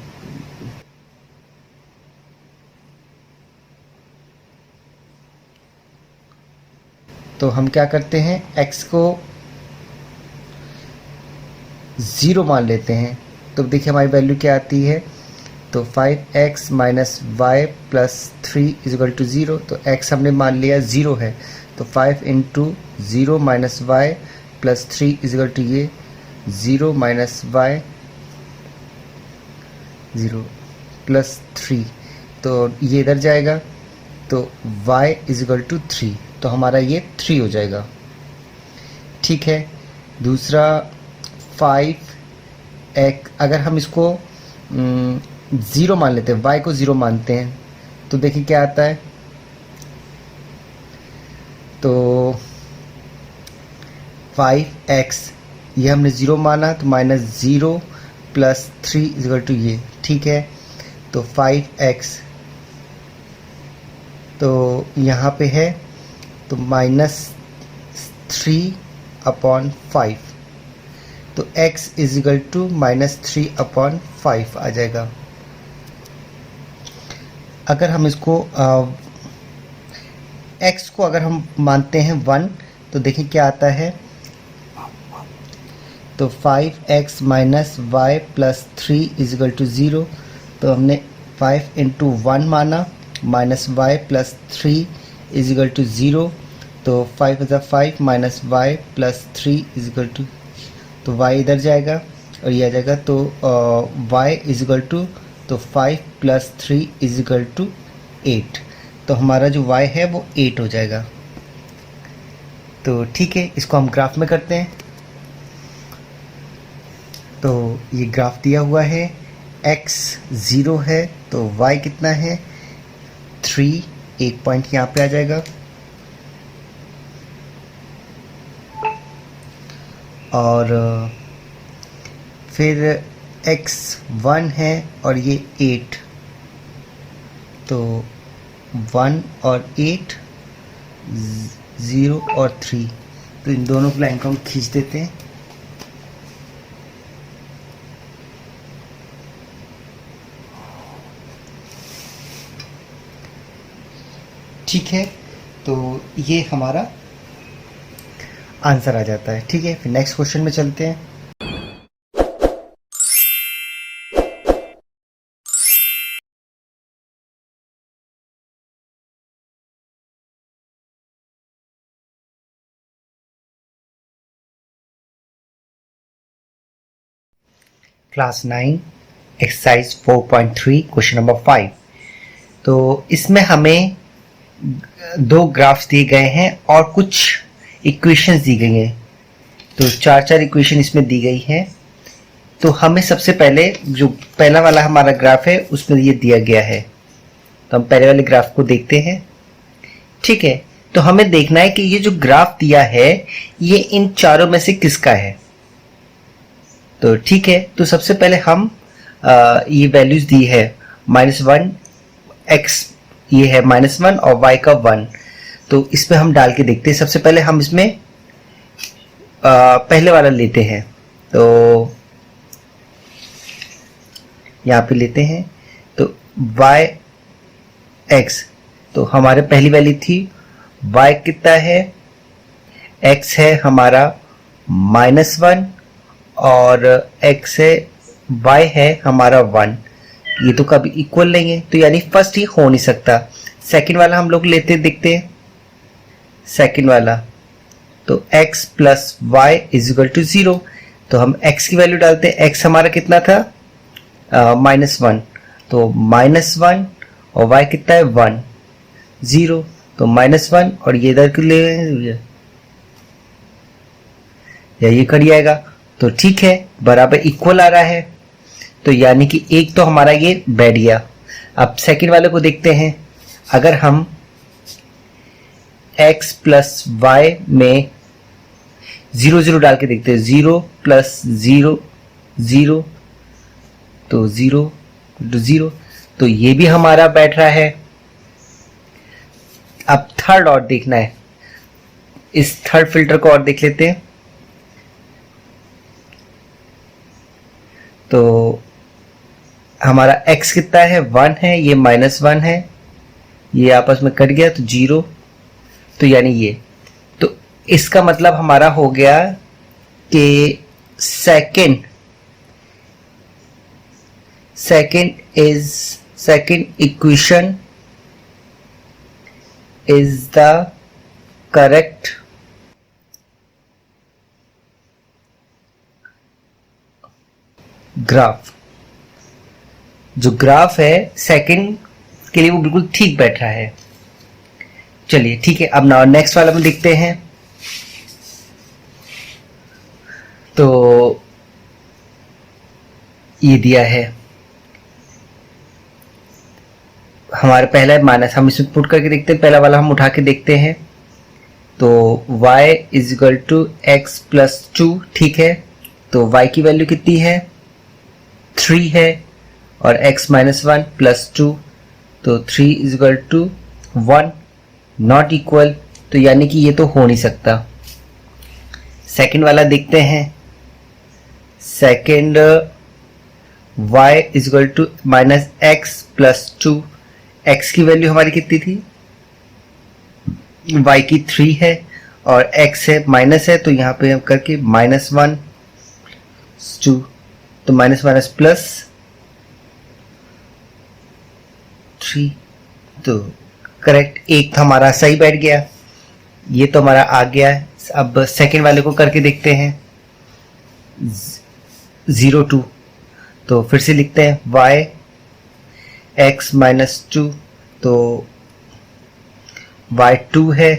तो हम क्या करते हैं, x को 0 मान लेते हैं। तो देखिए हमारी वैल्यू क्या आती है, तो 5x minus y plus 3 is equal to 0। तो x हमने मान लिया 0 है, तो 5 into 0 minus y plus 3 is equal to ये 0 माइनस वाई 0 प्लस 3, तो ये इधर जाएगा तो y इजल टू 3, तो हमारा ये 3 हो जाएगा। ठीक है, दूसरा 5x अगर हम इसको 0 मान लेते हैं, y को 0 मानते हैं तो देखिए क्या आता है, तो 5x ये हमने 0 माना तो माइनस 0 प्लस 3 इजल टू ये। ठीक है, तो 5x तो यहाँ पे है तो माइनस 3 अपॉन 5, तो x is equal to minus 3 upon 5 आ जाएगा। अगर हम इसको x को अगर हम मानते हैं 1 तो देखिए क्या आता है, तो 5x minus y plus 3 is equal to 0। तो हमने 5 इंटू 1 माना minus y plus 3 is equal to 0। तो 5 is 5 minus y plus 3 is equal to, तो y इधर जाएगा और ये आ जाएगा, तो y इजिकल टू तो 5 प्लस 3 इजिकल टू 8। तो हमारा जो y है वो 8 हो जाएगा। तो ठीक है, इसको हम ग्राफ में करते हैं। तो ये ग्राफ दिया हुआ है, x 0 है तो y कितना है 3, एक पॉइंट यहाँ पे आ जाएगा, और फिर x 1 है और ये 8, तो 1 और 8 0 और 3, तो इन दोनों की लाइन को हम खींच देते हैं। ठीक है, तो ये हमारा आंसर आ जाता है। ठीक है, फिर नेक्स्ट क्वेश्चन में चलते हैं। Class 9 exercise 4.3 question number 5। तो इसमें हमें दो ग्राफ्स दिए गए हैं और कुछ इक्वेशंस दी गई हैं। तो चार चार इक्वेशन इसमें दी गई हैं। तो हमें सबसे पहले जो पहला वाला हमारा ग्राफ है उसमें ये दिया गया है, तो हम पहले वाले ग्राफ को देखते हैं। ठीक है, तो हमें देखना है कि ये जो ग्राफ दिया है ये इन चारों में से किसका है। तो ठीक है, तो सबसे पहले हम ये वैल्यूज दी है -1 x, ये है -1 और y का 1। तो इस पे हम डाल के देखते हैं। सबसे पहले हम इसमें पहले वाला लेते हैं। तो यहाँ पे लेते हैं तो y x, तो हमारे पहली वैल्यू थी y कितना है, x है हमारा -1 और x है y है हमारा 1। ये तो कभी इक्वल नहीं है, तो यानी फर्स्ट ही हो नहीं सकता। सेकंड वाला हम लोग लेते देखते हैं। सेकंड वाला तो x plus y is equal to 0। तो हम x की वैल्यू डालते हैं। x हमारा कितना था, -1, तो -1 और y कितना है 1, 0। तो -1 और ये इधर के ले या ये कट जाएगा। तो ठीक है, बराबर इक्वल आ रहा है। तो यानी कि एक तो हमारा ये बैठ गया। अब सेकंड वाले को देखते हैं। अगर हम x प्लस वाई में 0 0 डाल के देखते हैं, 0 प्लस 0 0, तो 0 तो 0, तो ये भी हमारा बैठ रहा है। अब थर्ड और देखना है, इस थर्ड फिल्टर को और देख लेते हैं। तो हमारा x कितना है, 1 है, ये -1 है, ये आपस में कट गया तो 0। तो यानी ये, तो इसका मतलब हमारा हो गया कि second equation is the correct graph. जो ग्राफ है सेकंड के लिए वो बिल्कुल ठीक बैठ रहा है। चलिए ठीक है, अब ना नेक्स्ट वाला में देखते हैं। तो ये दिया है हमारा पहला है माइनस, हम इसमें पुट करके देखते हैं। पहला वाला हम उठा के देखते हैं। तो y is equal to x plus 2, ठीक है। तो y की वैल्यू कितनी है, 3 है, और x माइनस 1 प्लस 2, तो 3 is equal to 1, not equal. तो यानी कि ये तो हो नहीं सकता। सेकंड वाला देखते हैं। Second y is equal to minus x plus 2, x की वैल्यू हमारी कितनी थी, y की 3 है और x है माइनस है, तो यहाँ पे हम करके -1 2, तो माइनस माइनस प्लस 3, तो करेक्ट एक था हमारा सही बैठ गया। ये तो हमारा आ गया है। अब सेकंड वाले को करके देखते हैं। 0 2, तो फिर से लिखते हैं y x माइनस 2, तो y 2 है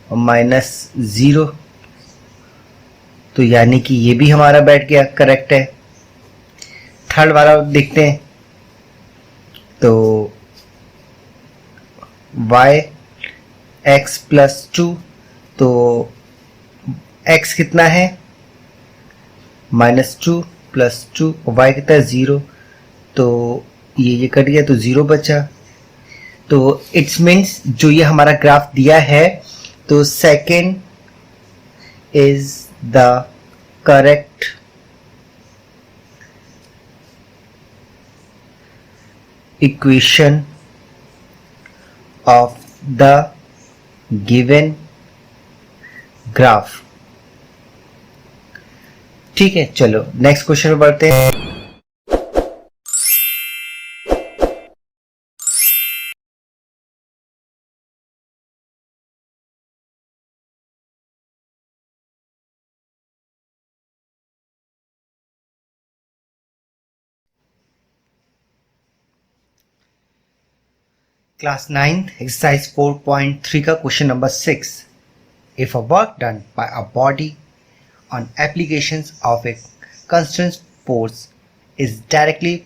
और -0, तो यानी कि ये भी हमारा बैठ गया, करेक्ट है। थर्ड वाला देखते हैं। तो y x प्लस 2, तो x कितना है, -2 प्लस 2, y कितना है 0, तो ये कट गया तो 0 बचा। तो इट्स मीन्स जो ये हमारा ग्राफ दिया है, तो second is the correct equation of the given graph. ठीक है, चलो नेक्स्ट क्वेश्चन में बढ़ते हैं। Class 9 exercise 4.3 का question number 6. If a work done by a body on applications of a constant force is directly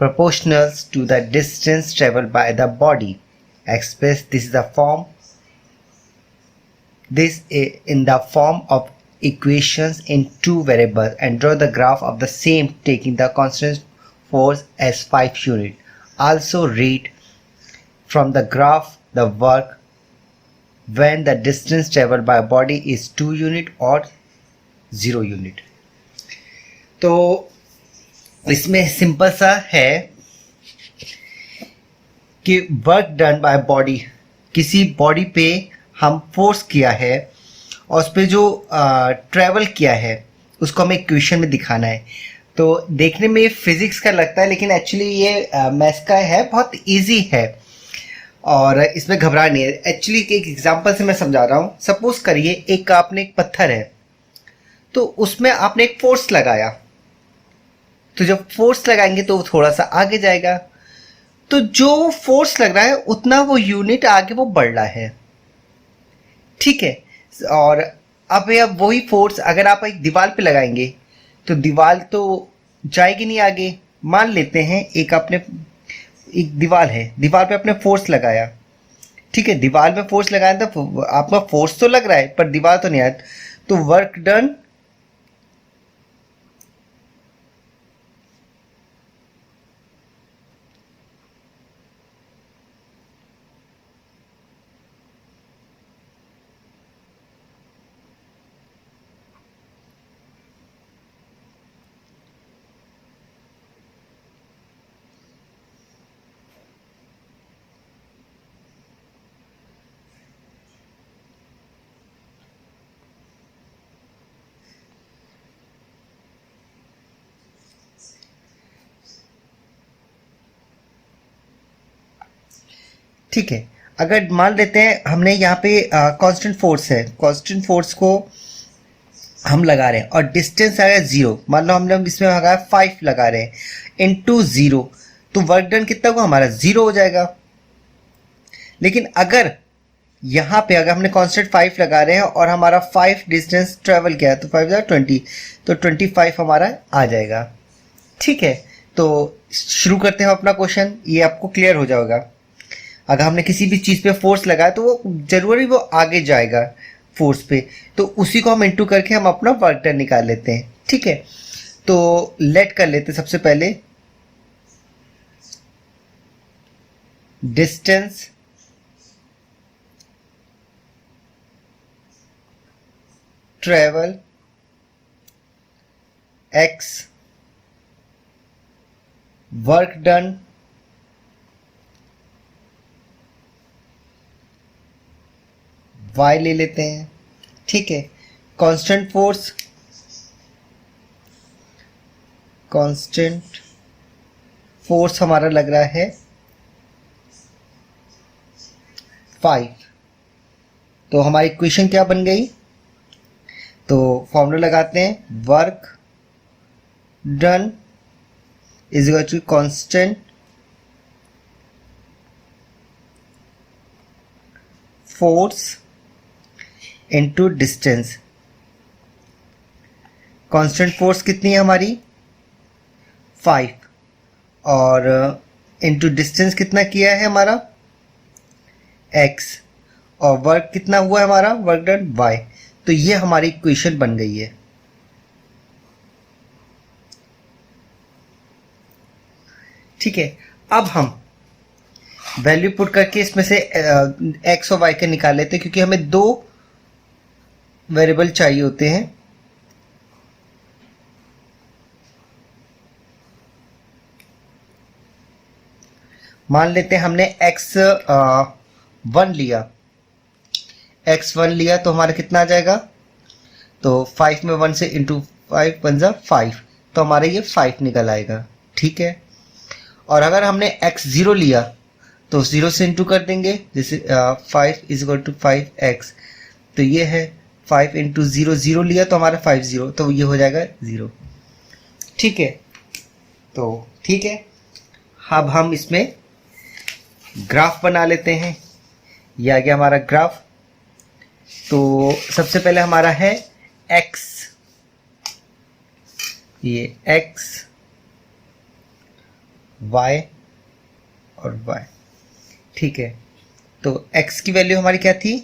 proportional to the distance traveled by the body, express this is the form in the form of equations in two variables and draw the graph of the same taking the constant force as 5 unit. Also read from the graph the work when the distance traveled by a body is 2 unit or 0 unit. तो इसमें simple सा है कि work done by body, किसी body पे हम force किया है और उस पर जो ट्रेवल किया है उसको हमें इक्वेशन में दिखाना है. तो देखने में फिजिक्स का लगता है लेकिन एक्चुअली ये मैथ्स का है, बहुत इजी है और इसमें घबरा नहीं है. एक्चुअली एक एग्जांपल से मैं समझा रहा हूँ. सपोज करिए एक आपने एक पत्थर है तो उसमें आपने एक फोर्स लगाया, तो जब फोर्स लगाएंगे तो वो थोड़ा सा आगे जाएगा, तो जो फोर्स लग रहा है उतना वो यूनिट आगे वो बढ़ रहा है. ठीक है. और अब वही फोर्स अगर आप एक दीवार पे लगाएंगे तो दीवार तो जाएगी नहीं आगे. मान लेते हैं एक आपने एक दीवार है, दीवार पे आपने फोर्स लगाया. ठीक है, दीवार में फोर्स लगाया तो आपका फोर्स तो लग रहा है पर दीवार तो नहीं आया, तो वर्क डन ठीक है. अगर मान लेते हैं हमने यहाँ पे कांस्टेंट फोर्स है, कांस्टेंट फोर्स को हम लगा रहे हैं और डिस्टेंस आ गया 0. मान लो हमने इसमें लगाया 5 लगा रहे हैं इनटू 0, तो वर्क डन कितना हुआ हमारा 0 हो जाएगा. लेकिन अगर यहाँ पे अगर हमने कांस्टेंट 5 लगा रहे हैं और हमारा 5 डिस्टेंस ट्रेवल किया है तो 5 20, तो 25 हमारा आ जाएगा. ठीक है. तो शुरू करते हैं अपना क्वेश्चन, ये आपको क्लियर हो जाएगा. अगर हमने किसी भी चीज़ पे फोर्स लगाया तो वो जरूरी वो आगे जाएगा फोर्स पे, तो उसी को हम इंटू करके हम अपना वर्क डन निकाल लेते हैं. ठीक है. तो लेट कर लेते हैं सबसे पहले distance travel x, work done y ले लेते हैं. ठीक है. कांस्टेंट फोर्स, कांस्टेंट फोर्स हमारा लग रहा है 5. तो हमारी इक्वेशन क्या बन गई, तो फॉर्मूला लगाते हैं. Work done is equal to constant force into distance. Constant force कितनी है हमारी 5 और इनटू डिस्टेंस कितना किया है हमारा x और वर्क कितना हुआ है हमारा वर्क डन y. तो ये हमारी इक्वेशन बन गई है. ठीक है. अब हम वैल्यू पुट करके इसमें से x और y के निकाल लेते हैं क्योंकि हमें 2 वेरिएबल चाहिए होते हैं. मान लेते हैं हमने x1 लिया, x1 लिया तो हमारा कितना आ जाएगा, तो 5 में 1 से इंटू 5 बन जा 5, तो हमारा ये 5 निकल आएगा. ठीक है. और अगर हमने x0 लिया तो 0 से इंटू कर देंगे, जैसे 5 इज इक्वल टू 5x, तो ये है 5 इंटू 0, 0 लिया तो हमारा 5 0, तो ये हो जाएगा 0. ठीक है. तो ठीक है. अब हम इसमें ग्राफ बना लेते हैं। ये आ गया हमारा ग्राफ। तो सबसे पहले हमारा है x, ये x, y और y, ठीक है। तो x की वैल्यू हमारी क्या थी?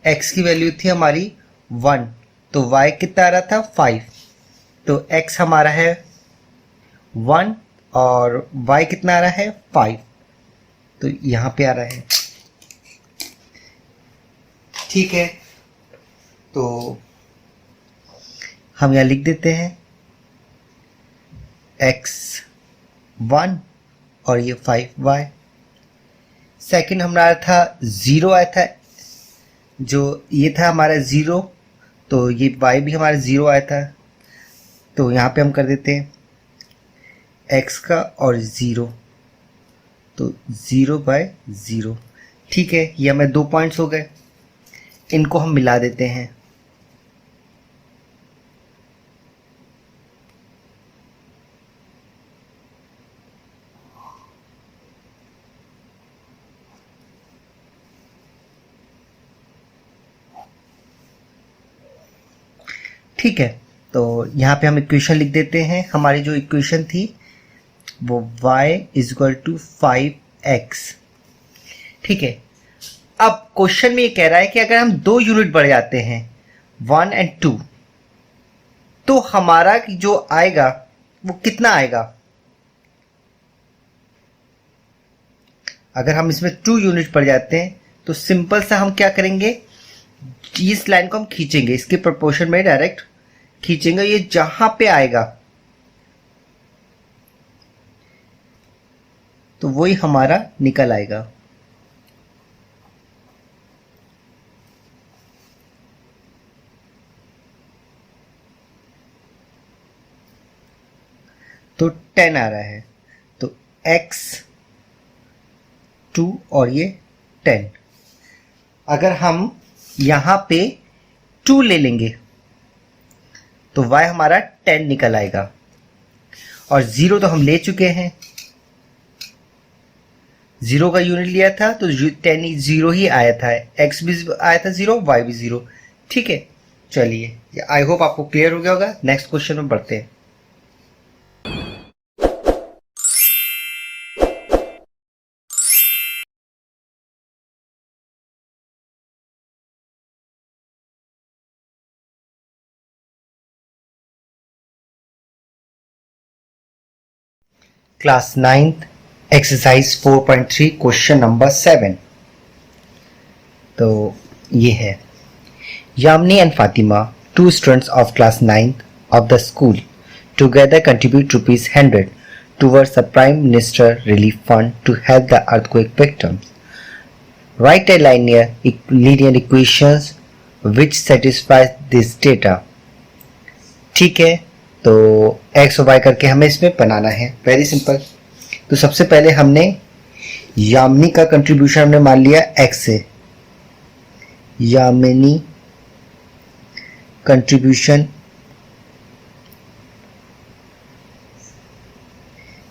x की वैल्यू थी हमारी 1, तो y कितना आ रहा था? 5। तो x हमारा है 1 और y कितना आ रहा है? 5। तो यहाँ पे आ रहा है, ठीक है। तो हम यहाँ लिख देते हैं x 1 और ये 5y। सेकंड हमारा था 0 आया था, जो ये था हमारा 0, तो ये y भी हमारा 0 आया था। तो यहाँ पे हम कर देते हैं x का और 0, तो 0/0, ठीक है। ये हमें 2 पॉइंट्स हो गए, इनको हम मिला देते हैं। ठीक है, तो यहाँ पे हम इक्वेशन लिख देते हैं। हमारी जो इक्वेशन थी वो y = 5x, ठीक है। अब क्वेश्चन में ये कह रहा है कि अगर हम 2 यूनिट बढ़ जाते हैं 1 और 2, तो हमारा जो आएगा वो कितना आएगा? अगर हम इसमें 2 यूनिट बढ़ जाते हैं तो सिंपल सा हम क्या करेंगे, इस लाइन को हम खींचेंगे, इसके प्रोपोर्शन में डायरेक्ट खींचेंगे। ये जहां पे आएगा तो वही हमारा निकल आएगा। तो 10 आ रहा है, तो x 2 और ये 10। अगर हम यहां पे 2 ले लेंगे तो y हमारा 10 निकल आएगा, और 0 तो हम ले चुके हैं, 0 का यूनिट लिया था तो 10 0 ही आया था, x भी आया था 0, y भी 0, ठीक है। चलिए, आई होप आपको क्लियर हो गया होगा। नेक्स्ट क्वेश्चन में बढ़ते हैं। Class 9th exercise 4.3 question number 7। तो ये है, Yamini and Fatima, 2 students of class 9th of the school, together contribute ₹100 towards the Prime Minister Relief Fund to help the earthquake victims. Write a linear equations which satisfies this data. ठीक है, तो x और y करके हमें इसमें बनाना है। Very simple. तो सबसे पहले हमने यामिनी का कंट्रीब्यूशन हमने मान लिया x से, यामिनी कंट्रीब्यूशन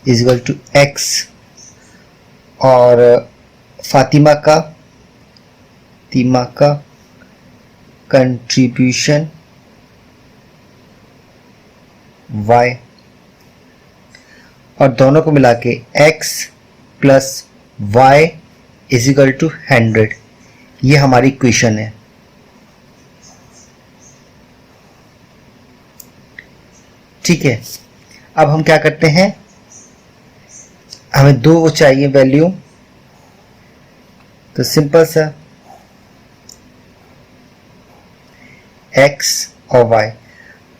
= x, और फातिमा का कंट्रीब्यूशन y, और दोनों को मिला के x + y = 100। ये हमारी इक्वेशन है। ठीक है, अब हम क्या करते हैं, हमें 2 चाहिए वैल्यू, तो सिंपल सा x और y।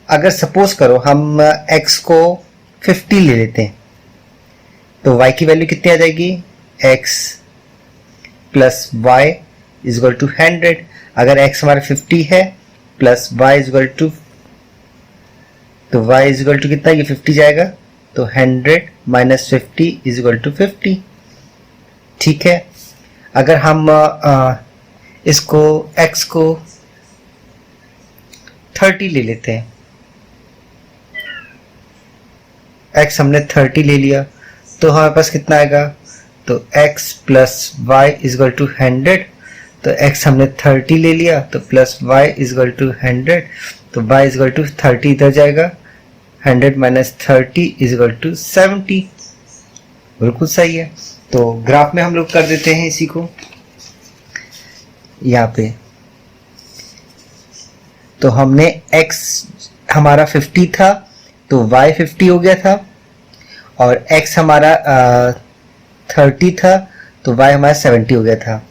अगर सपोज करो हम x को 50 ले लेते हैं तो y की वैल्यू कितनी आ जाएगी, x + y = 100। अगर x हमारा 50 है प्लस y = तो y = कितना, ये 50 जाएगा, तो 100 - 50 = 50। ठीक है, अगर हम इसको x को 30 ले लेते हैं, x हमने 30 ले लिया, तो हमारे पास कितना आएगा, तो x plus Y is equal to 100, तो x हमने 30 ले लिया, तो प्लस वाई इजगल टू 100, तो y इजगल टू 30 इधर जाएगा, 100 माइनस 30 इजगल टू 70। बिल्कुल सही है। तो ग्राफ में हम लोग कर देते हैं इसी को यहाँ पे। तो हमने x हमारा 50 था तो y 50 हो गया था, और x हमारा 30 था तो y हमारा 70 हो गया था।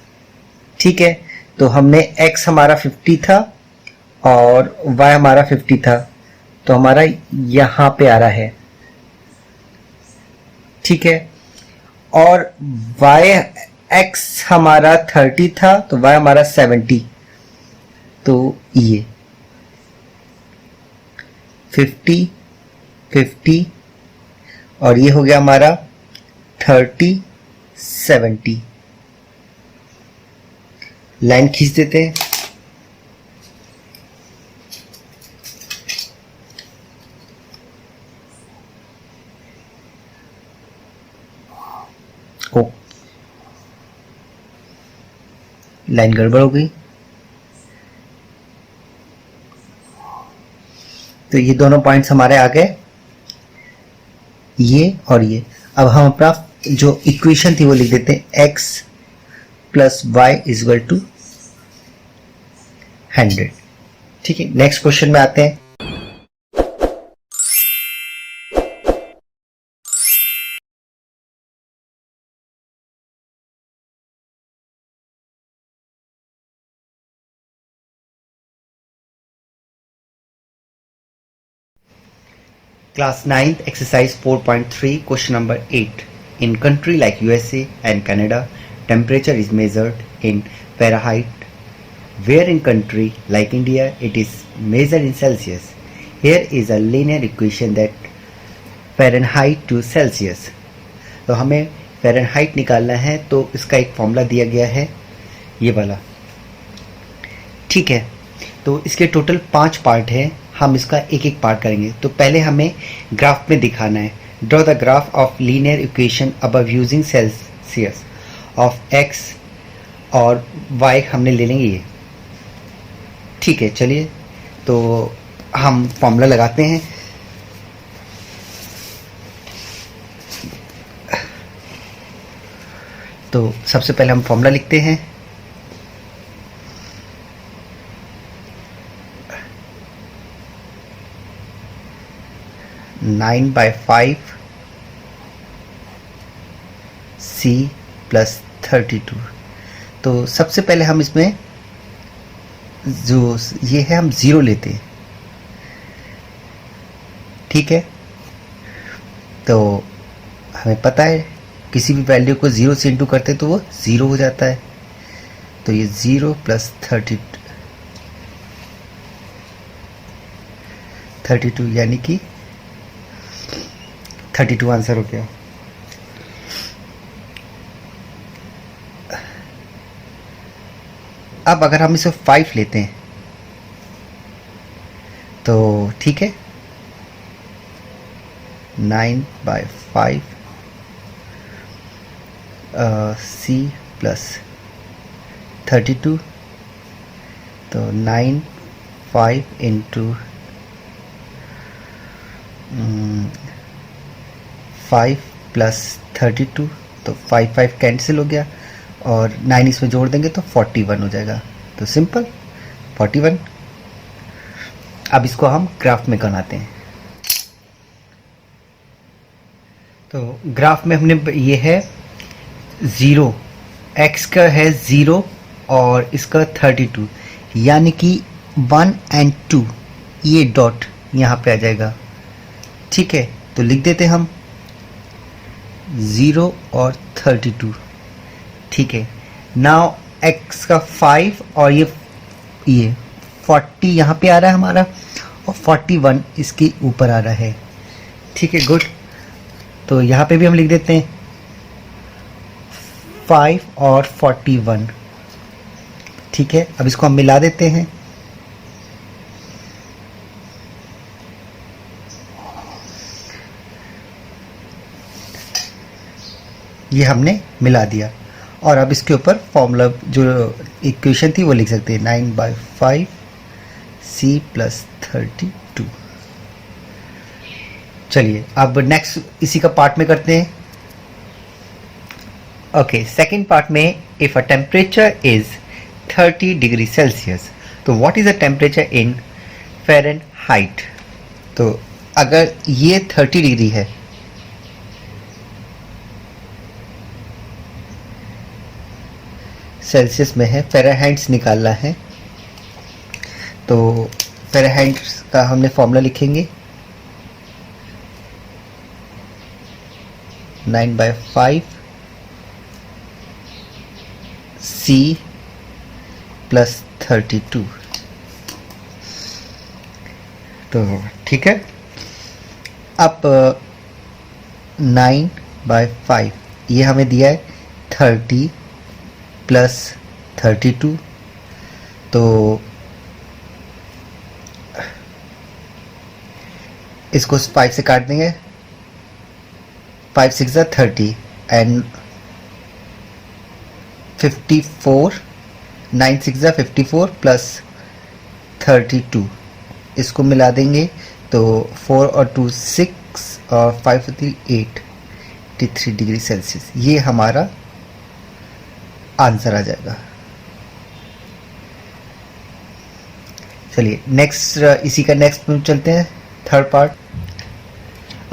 ठीक है, तो हमने x हमारा 50 था और y हमारा 50 था, तो हमारा यहाँ पे आ रहा है। ठीक है, और x हमारा 30 था तो y हमारा 70, तो ये 50 50 और ये हो गया हमारा 30 70। लाइन खींच देते हैं। ओ, लाइन गड़बड़ हो गई। तो ये दोनों पॉइंट्स हमारे आ गए, ये और ये। अब हम अपना जो इक्वेशन थी वो लिख देते हैं, x plus y is equal to 100। ठीक है, नेक्स्ट क्वेश्चन में आते हैं। Class 9th exercise 4.3 question number 8. In country like USA and Canada, temperature is measured in Fahrenheit, where in country like India it is measured in Celsius. Here is a linear equation that Fahrenheit to Celsius. तो हमें Fahrenheit निकालना है, तो इसका एक formula दिया गया है ये वाला। ठीक है, तो इसके टोटल 5 पार्ट है, हम इसका एक एक पार्ट करेंगे। तो पहले हमें ग्राफ में दिखाना है। Draw the graph of linear equation above using Celsius of x और y हमने ले लेंगे ये। ठीक है, चलिए तो हम फॉर्मूला लगाते हैं। तो सबसे पहले हम फॉर्मूला लिखते हैं। Nine by 5 c plus 32। तो सबसे पहले हम इसमें जो ये है हम 0 लेते हैं। ठीक है, तो हमें पता है किसी भी वैल्यू को 0 से इंटू करते तो वो 0 हो जाता है। तो ये 0 प्लस 32 यानी कि 32 आंसर हो गया। अब अगर हम इसे 5 लेते हैं तो ठीक है, 9 बाई 5 c प्लस 32, तो 9 5 इंटू 5 प्लस 32, तो 5 कैंसिल हो गया और 9 इसमें जोड़ देंगे तो 41 हो जाएगा। तो सिंपल 41। अब इसको हम ग्राफ में बनाते हैं। तो ग्राफ में हमने ये है 0, x का है 0 और इसका 32, यानी कि 1 and 2 ये डॉट यहाँ पे आ जाएगा। ठीक है, तो लिख देते हम 0 और 32। ठीक है, नाउ x का 5 और ये 40 यहाँ पे आ रहा है हमारा, और 41 इसके ऊपर आ रहा है। ठीक है, गुड। तो यहाँ पे भी हम लिख देते हैं 5 और 41। ठीक है, अब इसको हम मिला देते हैं। ये हमने मिला दिया और अब इसके ऊपर फॉर्मूला जो इक्वेशन थी वो लिख सकते हैं 9/5 C + 32। चलिए अब नेक्स्ट इसी का पार्ट में करते हैं। ओके, सेकेंड पार्ट में if a temperature is 30 degree Celsius तो what is the temperature in Fahrenheit. तो अगर ये 30 डिग्री है सेल्सियस में है, फ़ारेनहाइट निकालना है, तो फ़ारेनहाइट का हमने फॉर्मूला लिखेंगे 9/5 C + 32। तो ठीक है, अब 9/5 ये हमें दिया है 30 + 32, तो इसको 5 से काट देंगे, 5 × 6 = 30 एंड 54, 9 × 6 = 54 + 32 इसको मिला देंगे तो 4 और 2 6 और 5 और 3 8, 83 डिग्री सेल्सियस ये हमारा आंसर आ जाएगा। चलिए नेक्स्ट इसी का नेक्स्ट में चलते हैं, third part.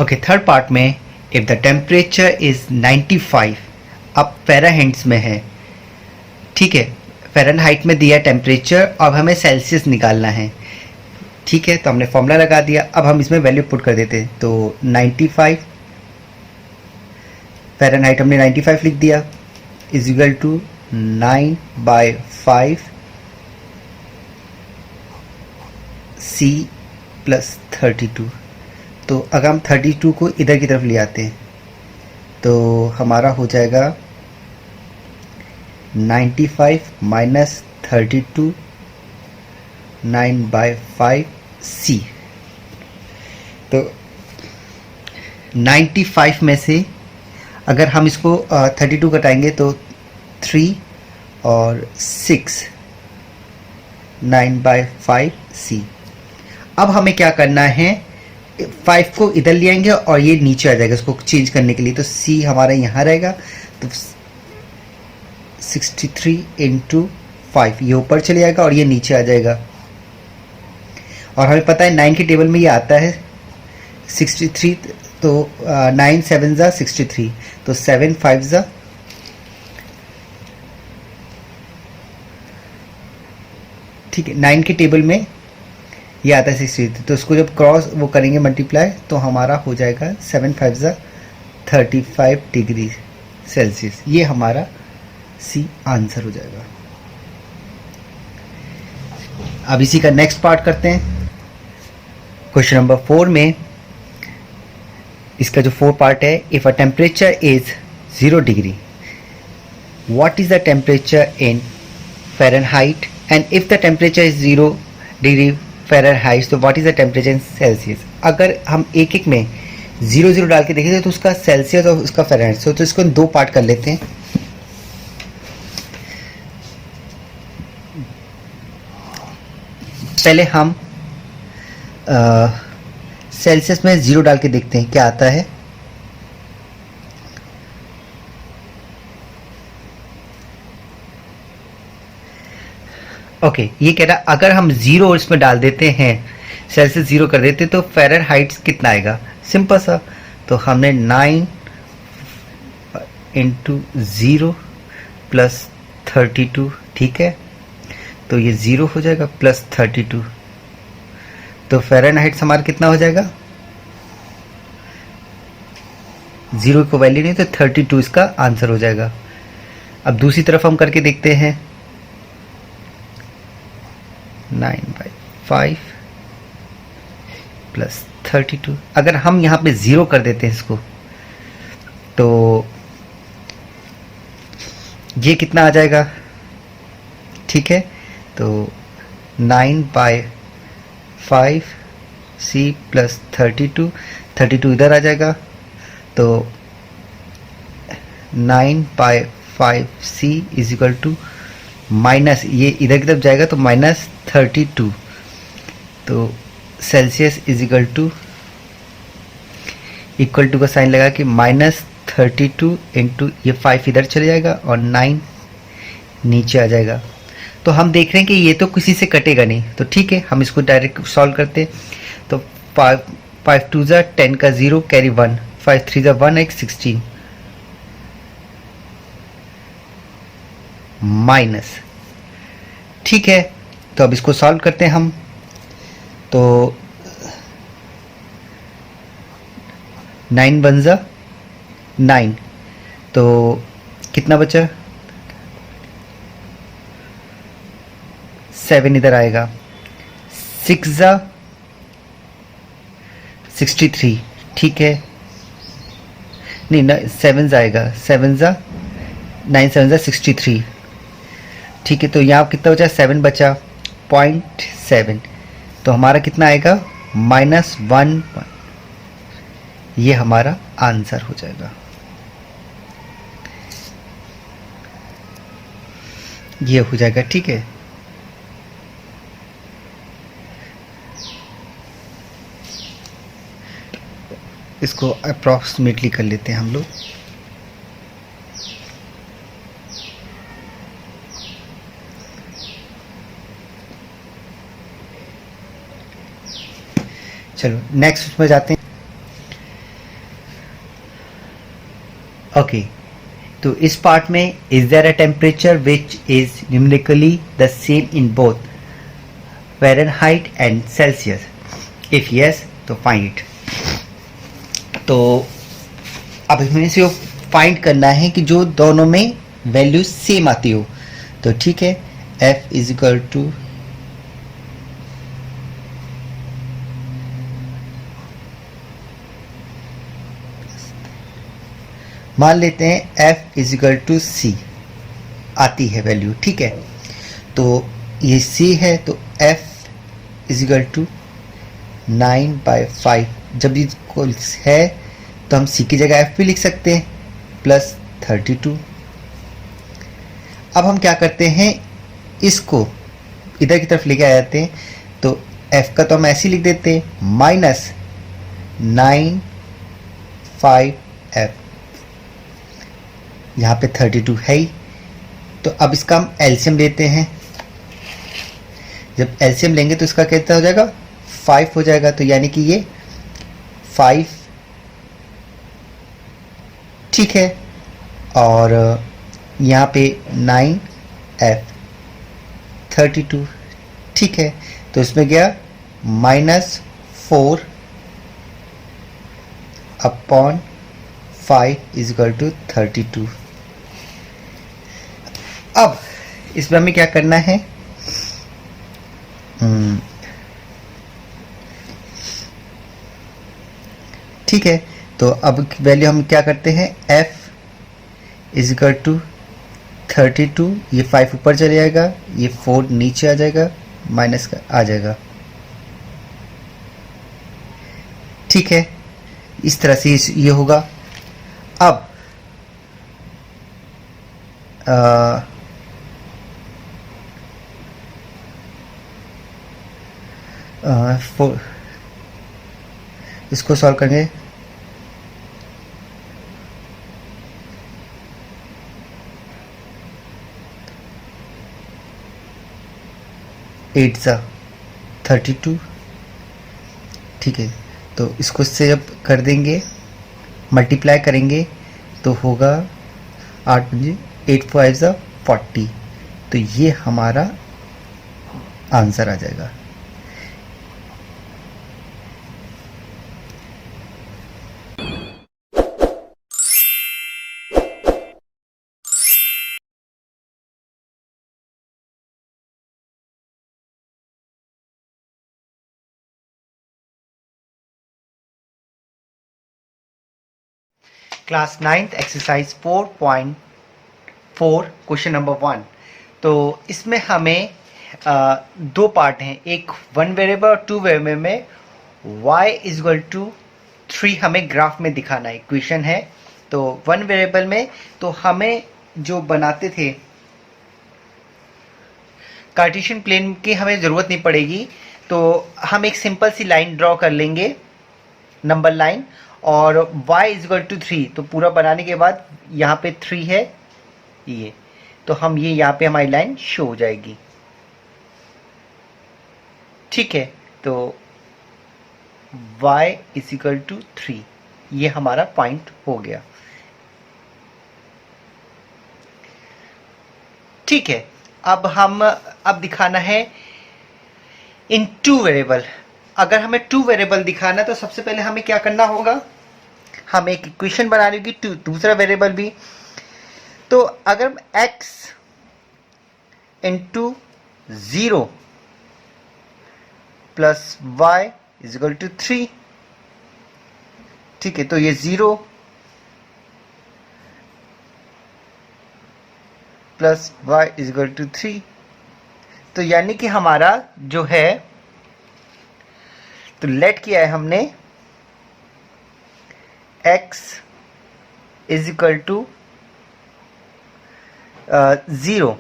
Okay, third part में इफ द टेम्परेचर इज 95, अब फ़ारेनहाइट में है, ठीक है, फ़ारेनहाइट में दिया टेम्परेचर, अब हमें सेल्सियस निकालना है, ठीक है, तो हमने फॉर्मूला लगा दिया, अब हम इसमें वैल्यू पुट कर देते हैं, तो 95 फ़ारेनहाइट हमने 95 लिख दिया इज इक्वल टू 9/5 C + 32। तो अगर हम 32 को इधर की तरफ ले आते हैं तो हमारा हो जाएगा 95 - 32 9/5 C। तो 95 में से अगर हम इसको 32 घटाएंगे तो 3 और 6 9/5 C। अब हमें क्या करना है, 5 को इधर ले आएंगे और ये नीचे आ जाएगा इसको चेंज करने के लिए, तो C हमारा यहाँ रहेगा, तो 63 × 5 ये ऊपर चले जाएगा और ये नीचे आ जाएगा, और हमें पता है 9 के टेबल में ये आता है 63, तो 9 7 = 63, तो 7 5 = ठीक है, 9 के टेबल में ये आता है 63, तो उसको जब क्रॉस वो करेंगे मल्टीप्लाई तो हमारा हो जाएगा 7 5 = 35 डिग्री सेल्सियस, ये हमारा सी आंसर हो जाएगा। अब इसी का नेक्स्ट पार्ट करते हैं। क्वेश्चन नंबर 4 में इसका जो 4 पार्ट है, if a temperature is 0 degree what is the temperature in Fahrenheit, and if the temperature is 0 degree Fahrenheit तो what is the temperature in Celsius. अगर हम एक एक में 0 डाल के देखेंगे तो उसका सेल्सियस और उसका फ़ारेनहाइट, तो इसको हम 2 पार्ट कर लेते हैं। पहले हम सेल्सियस में 0 डाल के देखते हैं क्या आता है। ओके, ये कह रहा अगर हम 0 इसमें डाल देते हैं, सेल्सियस 0 कर देते तो फ़ारेनहाइट कितना आएगा, सिंपल सा, तो हमने 9 × 0 + 32, ठीक है, तो ये 0 हो जाएगा प्लस 32, तो फ़ारेनहाइट हमारा कितना हो जाएगा, 0 को वैल्यू नहीं तो 32 इसका आंसर हो जाएगा। अब दूसरी तरफ हम करके देखते हैं, 9/5 + 32, अगर हम यहाँ पे 0 कर देते हैं इसको तो ये कितना आ जाएगा, ठीक है, तो 9/5 C + 32 इधर आ जाएगा, तो 9/5c is equal to minus, ये इधर की तरफ जाएगा तो -32, तो सेल्सियस इज इक्वल टू का साइन लगा कि -32 इंटू ये 5 इधर चले जाएगा और 9 नीचे आ जाएगा। तो हम देख रहे हैं कि ये तो किसी से कटेगा नहीं, तो ठीक है हम इसको डायरेक्ट सॉल्व करते हैं। तो 5 2 ज़ा 10 का 0 कैरी 1, 5 3 ज़ा 1 एक 16 माइनस, ठीक है। तो अब इसको सॉल्व करते हैं हम। तो 9 1 ज़ा 9, तो कितना बचा, 7 इधर आएगा, 6 ज़ा 63, ठीक है, नहीं 7 आएगा, 7 ज़ा 9 7 ज़ा 63, ठीक है। तो यहाँ कितना बचा, 7 बचा, 0.7, तो हमारा कितना आएगा -1, ये हमारा आंसर हो जाएगा। ये हो जाएगा, ठीक है। इसको अप्रॉक्सीमेटली कर लेते हैं हम लोग। चलो नेक्स्ट उसमें जाते हैं। ओके, तो इस पार्ट में is there a temperature which is numerically the same in both Fahrenheit and Celsius, if yes तो फाइंड इट। तो अब हमें से फाइंड करना है कि जो दोनों में वैल्यू सेम आती हो, तो ठीक है। F इज इक्वल टू मान लेते हैं F is equal to C आती है वैल्यू, ठीक है। तो ये C है, तो F इज इक्वल टू 9/5, जब ये है तो हम C की जगह F भी लिख सकते हैं, प्लस 32। अब हम क्या करते हैं, इसको इधर की तरफ लेके आ जाते हैं, तो F का तो हम ऐसे ही लिख देते हैं, -9/5F, यहाँ पे 32 है ही। तो अब इसका हम एलसीएम लेते हैं, जब एलसीएम लेंगे तो इसका कितना हो जाएगा, 5 हो जाएगा, तो यानी कि ये 5, ठीक है। और यहाँ पे 9F 32, ठीक है। तो इसमें गया -4/5 इज इक्वल टू 32। अब इसमें हमें क्या करना है, ठीक है। तो अब वैल्यू हम क्या करते हैं, F इज इक्वल टू 32, ये 5 ऊपर चले जाएगा, ये 4 नीचे आ जाएगा, माइनस का आ जाएगा, ठीक है। इस तरह से ये होगा। अब इसको सॉल्व करेंगे, एट सा 32, ठीक है। तो इसको से जब कर देंगे, मल्टीप्लाई करेंगे, तो होगा 8 पंजे 8 5 सा 40, तो ये हमारा आंसर आ जाएगा। Class 9th exercise 4.4 question number 1। तो इसमें हमें दो पार्ट हैं, एक 1 वेरिएबल और 2 वेरिएबल में y इज इक्वल टू 3 हमें ग्राफ में दिखाना है, इक्वेशन है। तो वन वेरिएबल में तो हमें जो बनाते थे कार्टेशियन प्लेन की हमें ज़रूरत नहीं पड़ेगी, तो हम एक सिंपल सी लाइन ड्रॉ कर लेंगे, नंबर लाइन, और y इजल टू 3, तो पूरा बनाने के बाद यहाँ पे 3 है ये, तो हम ये यहाँ पे हमारी लाइन शो हो जाएगी। ठीक है, तो y इजिकल टू 3, ये हमारा पॉइंट हो गया। ठीक है, अब दिखाना है इन टू वेरिएबल। अगर हमें टू वेरिएबल दिखाना है तो सबसे पहले हमें क्या करना होगा, हमें एक इक्वेशन बनानी होगी दूसरा वेरिएबल भी। तो अगर x into 0 plus y is equal to 3, ठीक है, तो ये 0 प्लस y इजिकल टू 3, तो यानी कि हमारा जो है, तो लेट किया है हमने x इजिकल टू 0,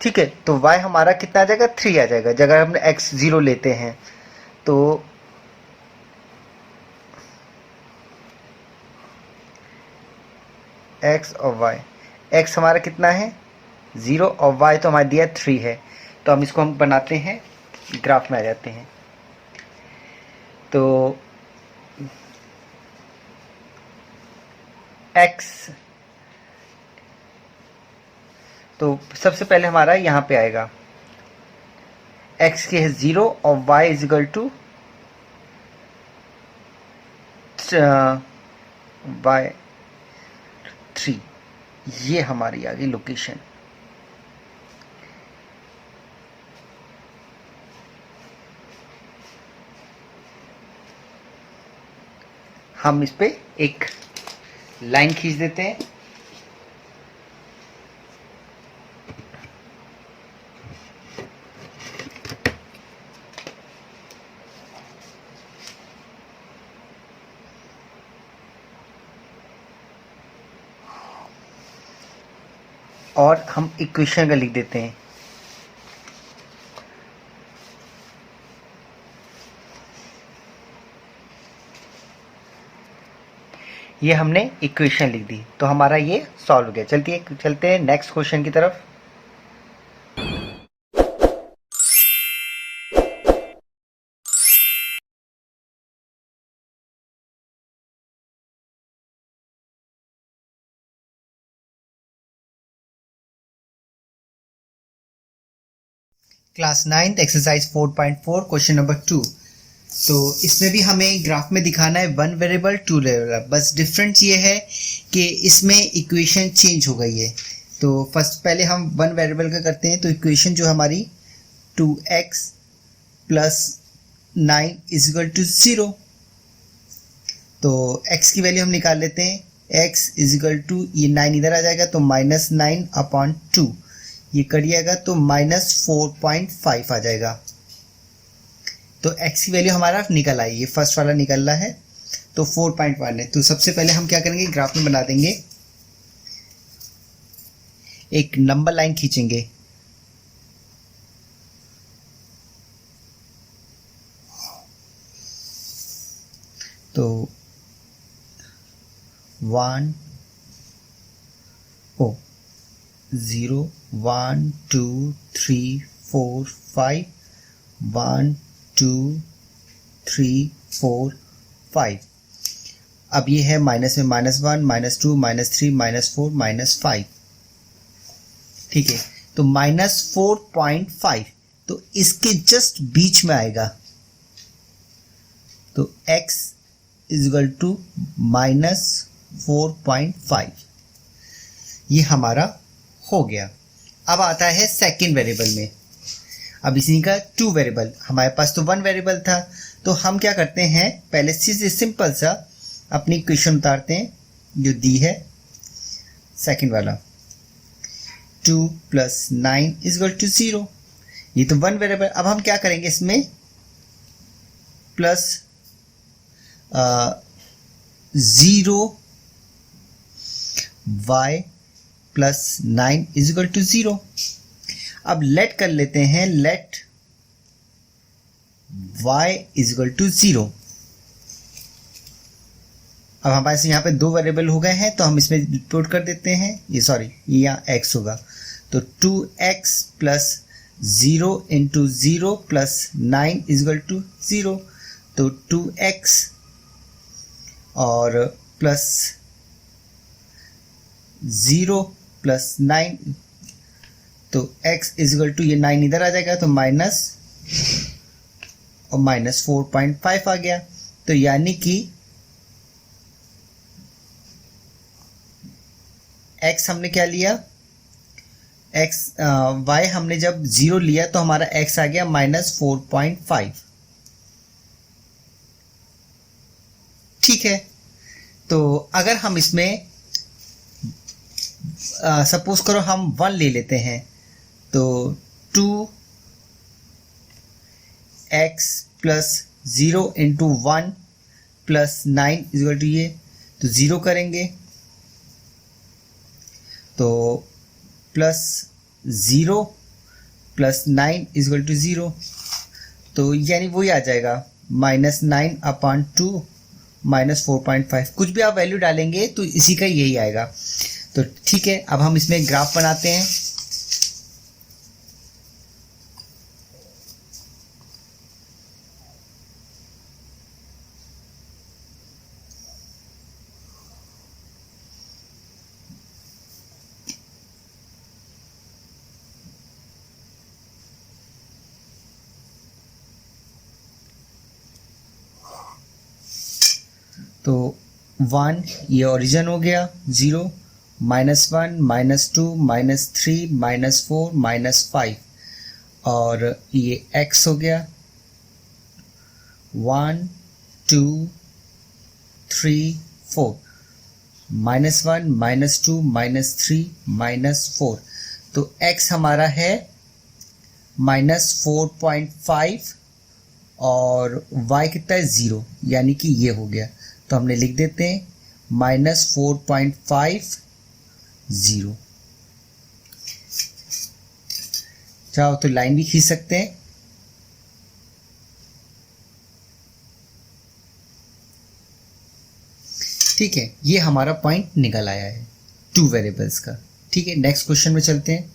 ठीक है, तो y हमारा कितना आ जाएगा, 3 आ जाएगा, जगह हमने x 0 लेते हैं। तो x और y, x हमारा कितना है 0 और y तो हमारा दिया 3 है, तो हम इसको हम बनाते हैं, ग्राफ में आ जाते हैं। तो x, तो सबसे पहले हमारा यहाँ पे आएगा x के है 0 और y इजिकल टू y 3, ये हमारी आ गई लोकेशन। हम इस पे एक लाइन खींच देते हैं। और हम इक्वेशन का लिख देते हैं, ये हमने इक्वेशन लिख दी, तो हमारा ये सॉल्व हो गया। चलते हैं नेक्स्ट क्वेश्चन की तरफ। Class 9th exercise 4.4 question number 2। तो इसमें भी हमें ग्राफ में दिखाना है वन वेरिएबल टू वेरिएबल, बस डिफरेंस ये है कि इसमें इक्वेशन चेंज हो गई है। तो फर्स्ट पहले हम वन वेरिएबल का करते हैं, तो इक्वेशन जो हमारी 2x प्लस 9 इजिकल टू 0, तो x की वैल्यू हम निकाल लेते हैं, x इजिकल टू ये 9 इधर आ जाएगा तो -9/2, ये कट जाएगा तो -4.5 आ जाएगा। तो x की वैल्यू हमारा निकल आई, ये फर्स्ट वाला निकल रहा है, तो 4.1 है। तो सबसे पहले हम क्या करेंगे, ग्राफ में बना देंगे, एक नंबर लाइन खींचेंगे, तो 0 1 2 3 4 5 1 2 3 4 5। अब ये है माइनस में -1 -2 -3 -4 -5, ठीक है, तो -4.5, तो इसके जस्ट बीच में आएगा, तो x इजिकल टू -4.5, ये हमारा हो गया। अब आता है सेकेंड वेरिएबल में, अब इसी का टू वेरिएबल, हमारे पास तो वन वेरिएबल था, तो हम क्या करते हैं, पहले से सिंपल सा अपनी इक्वेशन उतारते हैं जो दी है, सेकेंड वाला 2 + 9 = 0, ये तो वन वेरिएबल। अब हम क्या करेंगे, इसमें plus 0 y plus 9 is equal to 0। अब लेट कर लेते हैं, let y is equal to 0। अब हमारे पास यहाँ पे दो वेरिएबल हो गए हैं, तो हम इसमें पुट कर देते हैं, ये सॉरी ये यहाँ x होगा, तो 2x plus 0 into 0 plus 9 is equal to 0। तो 2x और प्लस 0 प्लस 9, तो x इज इक्वल टू, ये 9 इधर आ जाएगा तो माइनस और माइनस 4.5 आ गया। तो यानी कि x हमने क्या लिया, y हमने जब 0 लिया तो हमारा x आ गया माइनस 4.5। ठीक है, तो अगर हम इसमें सपोज करो हम 1 ले लेते हैं, तो 2x plus 0 into 1 plus 9 equal to ये, तो 0 करेंगे तो प्लस 0 प्लस 9 इक्वल टू 0, तो यानी वही आ जाएगा माइनस 9 अपॉन 2 माइनस 4.5। कुछ भी आप वैल्यू डालेंगे तो इसी का यही आएगा। तो ठीक है, अब हम इसमें ग्राफ बनाते हैं। तो 1 ये ओरिजिन हो गया, 0 -1 -2 -3 -4 -5, और ये x हो गया 1 2 3 4, -1 -2 -3 -4, तो x हमारा है -4.5 और y कितना है 0, यानी कि ये हो गया। तो हमने लिख देते हैं -4.5 0। चाहो तो लाइन भी खींच सकते हैं। ठीक है, ये हमारा पॉइंट निकल आया है 2 वेरिएबल्स का। ठीक है, नेक्स्ट क्वेश्चन में चलते हैं।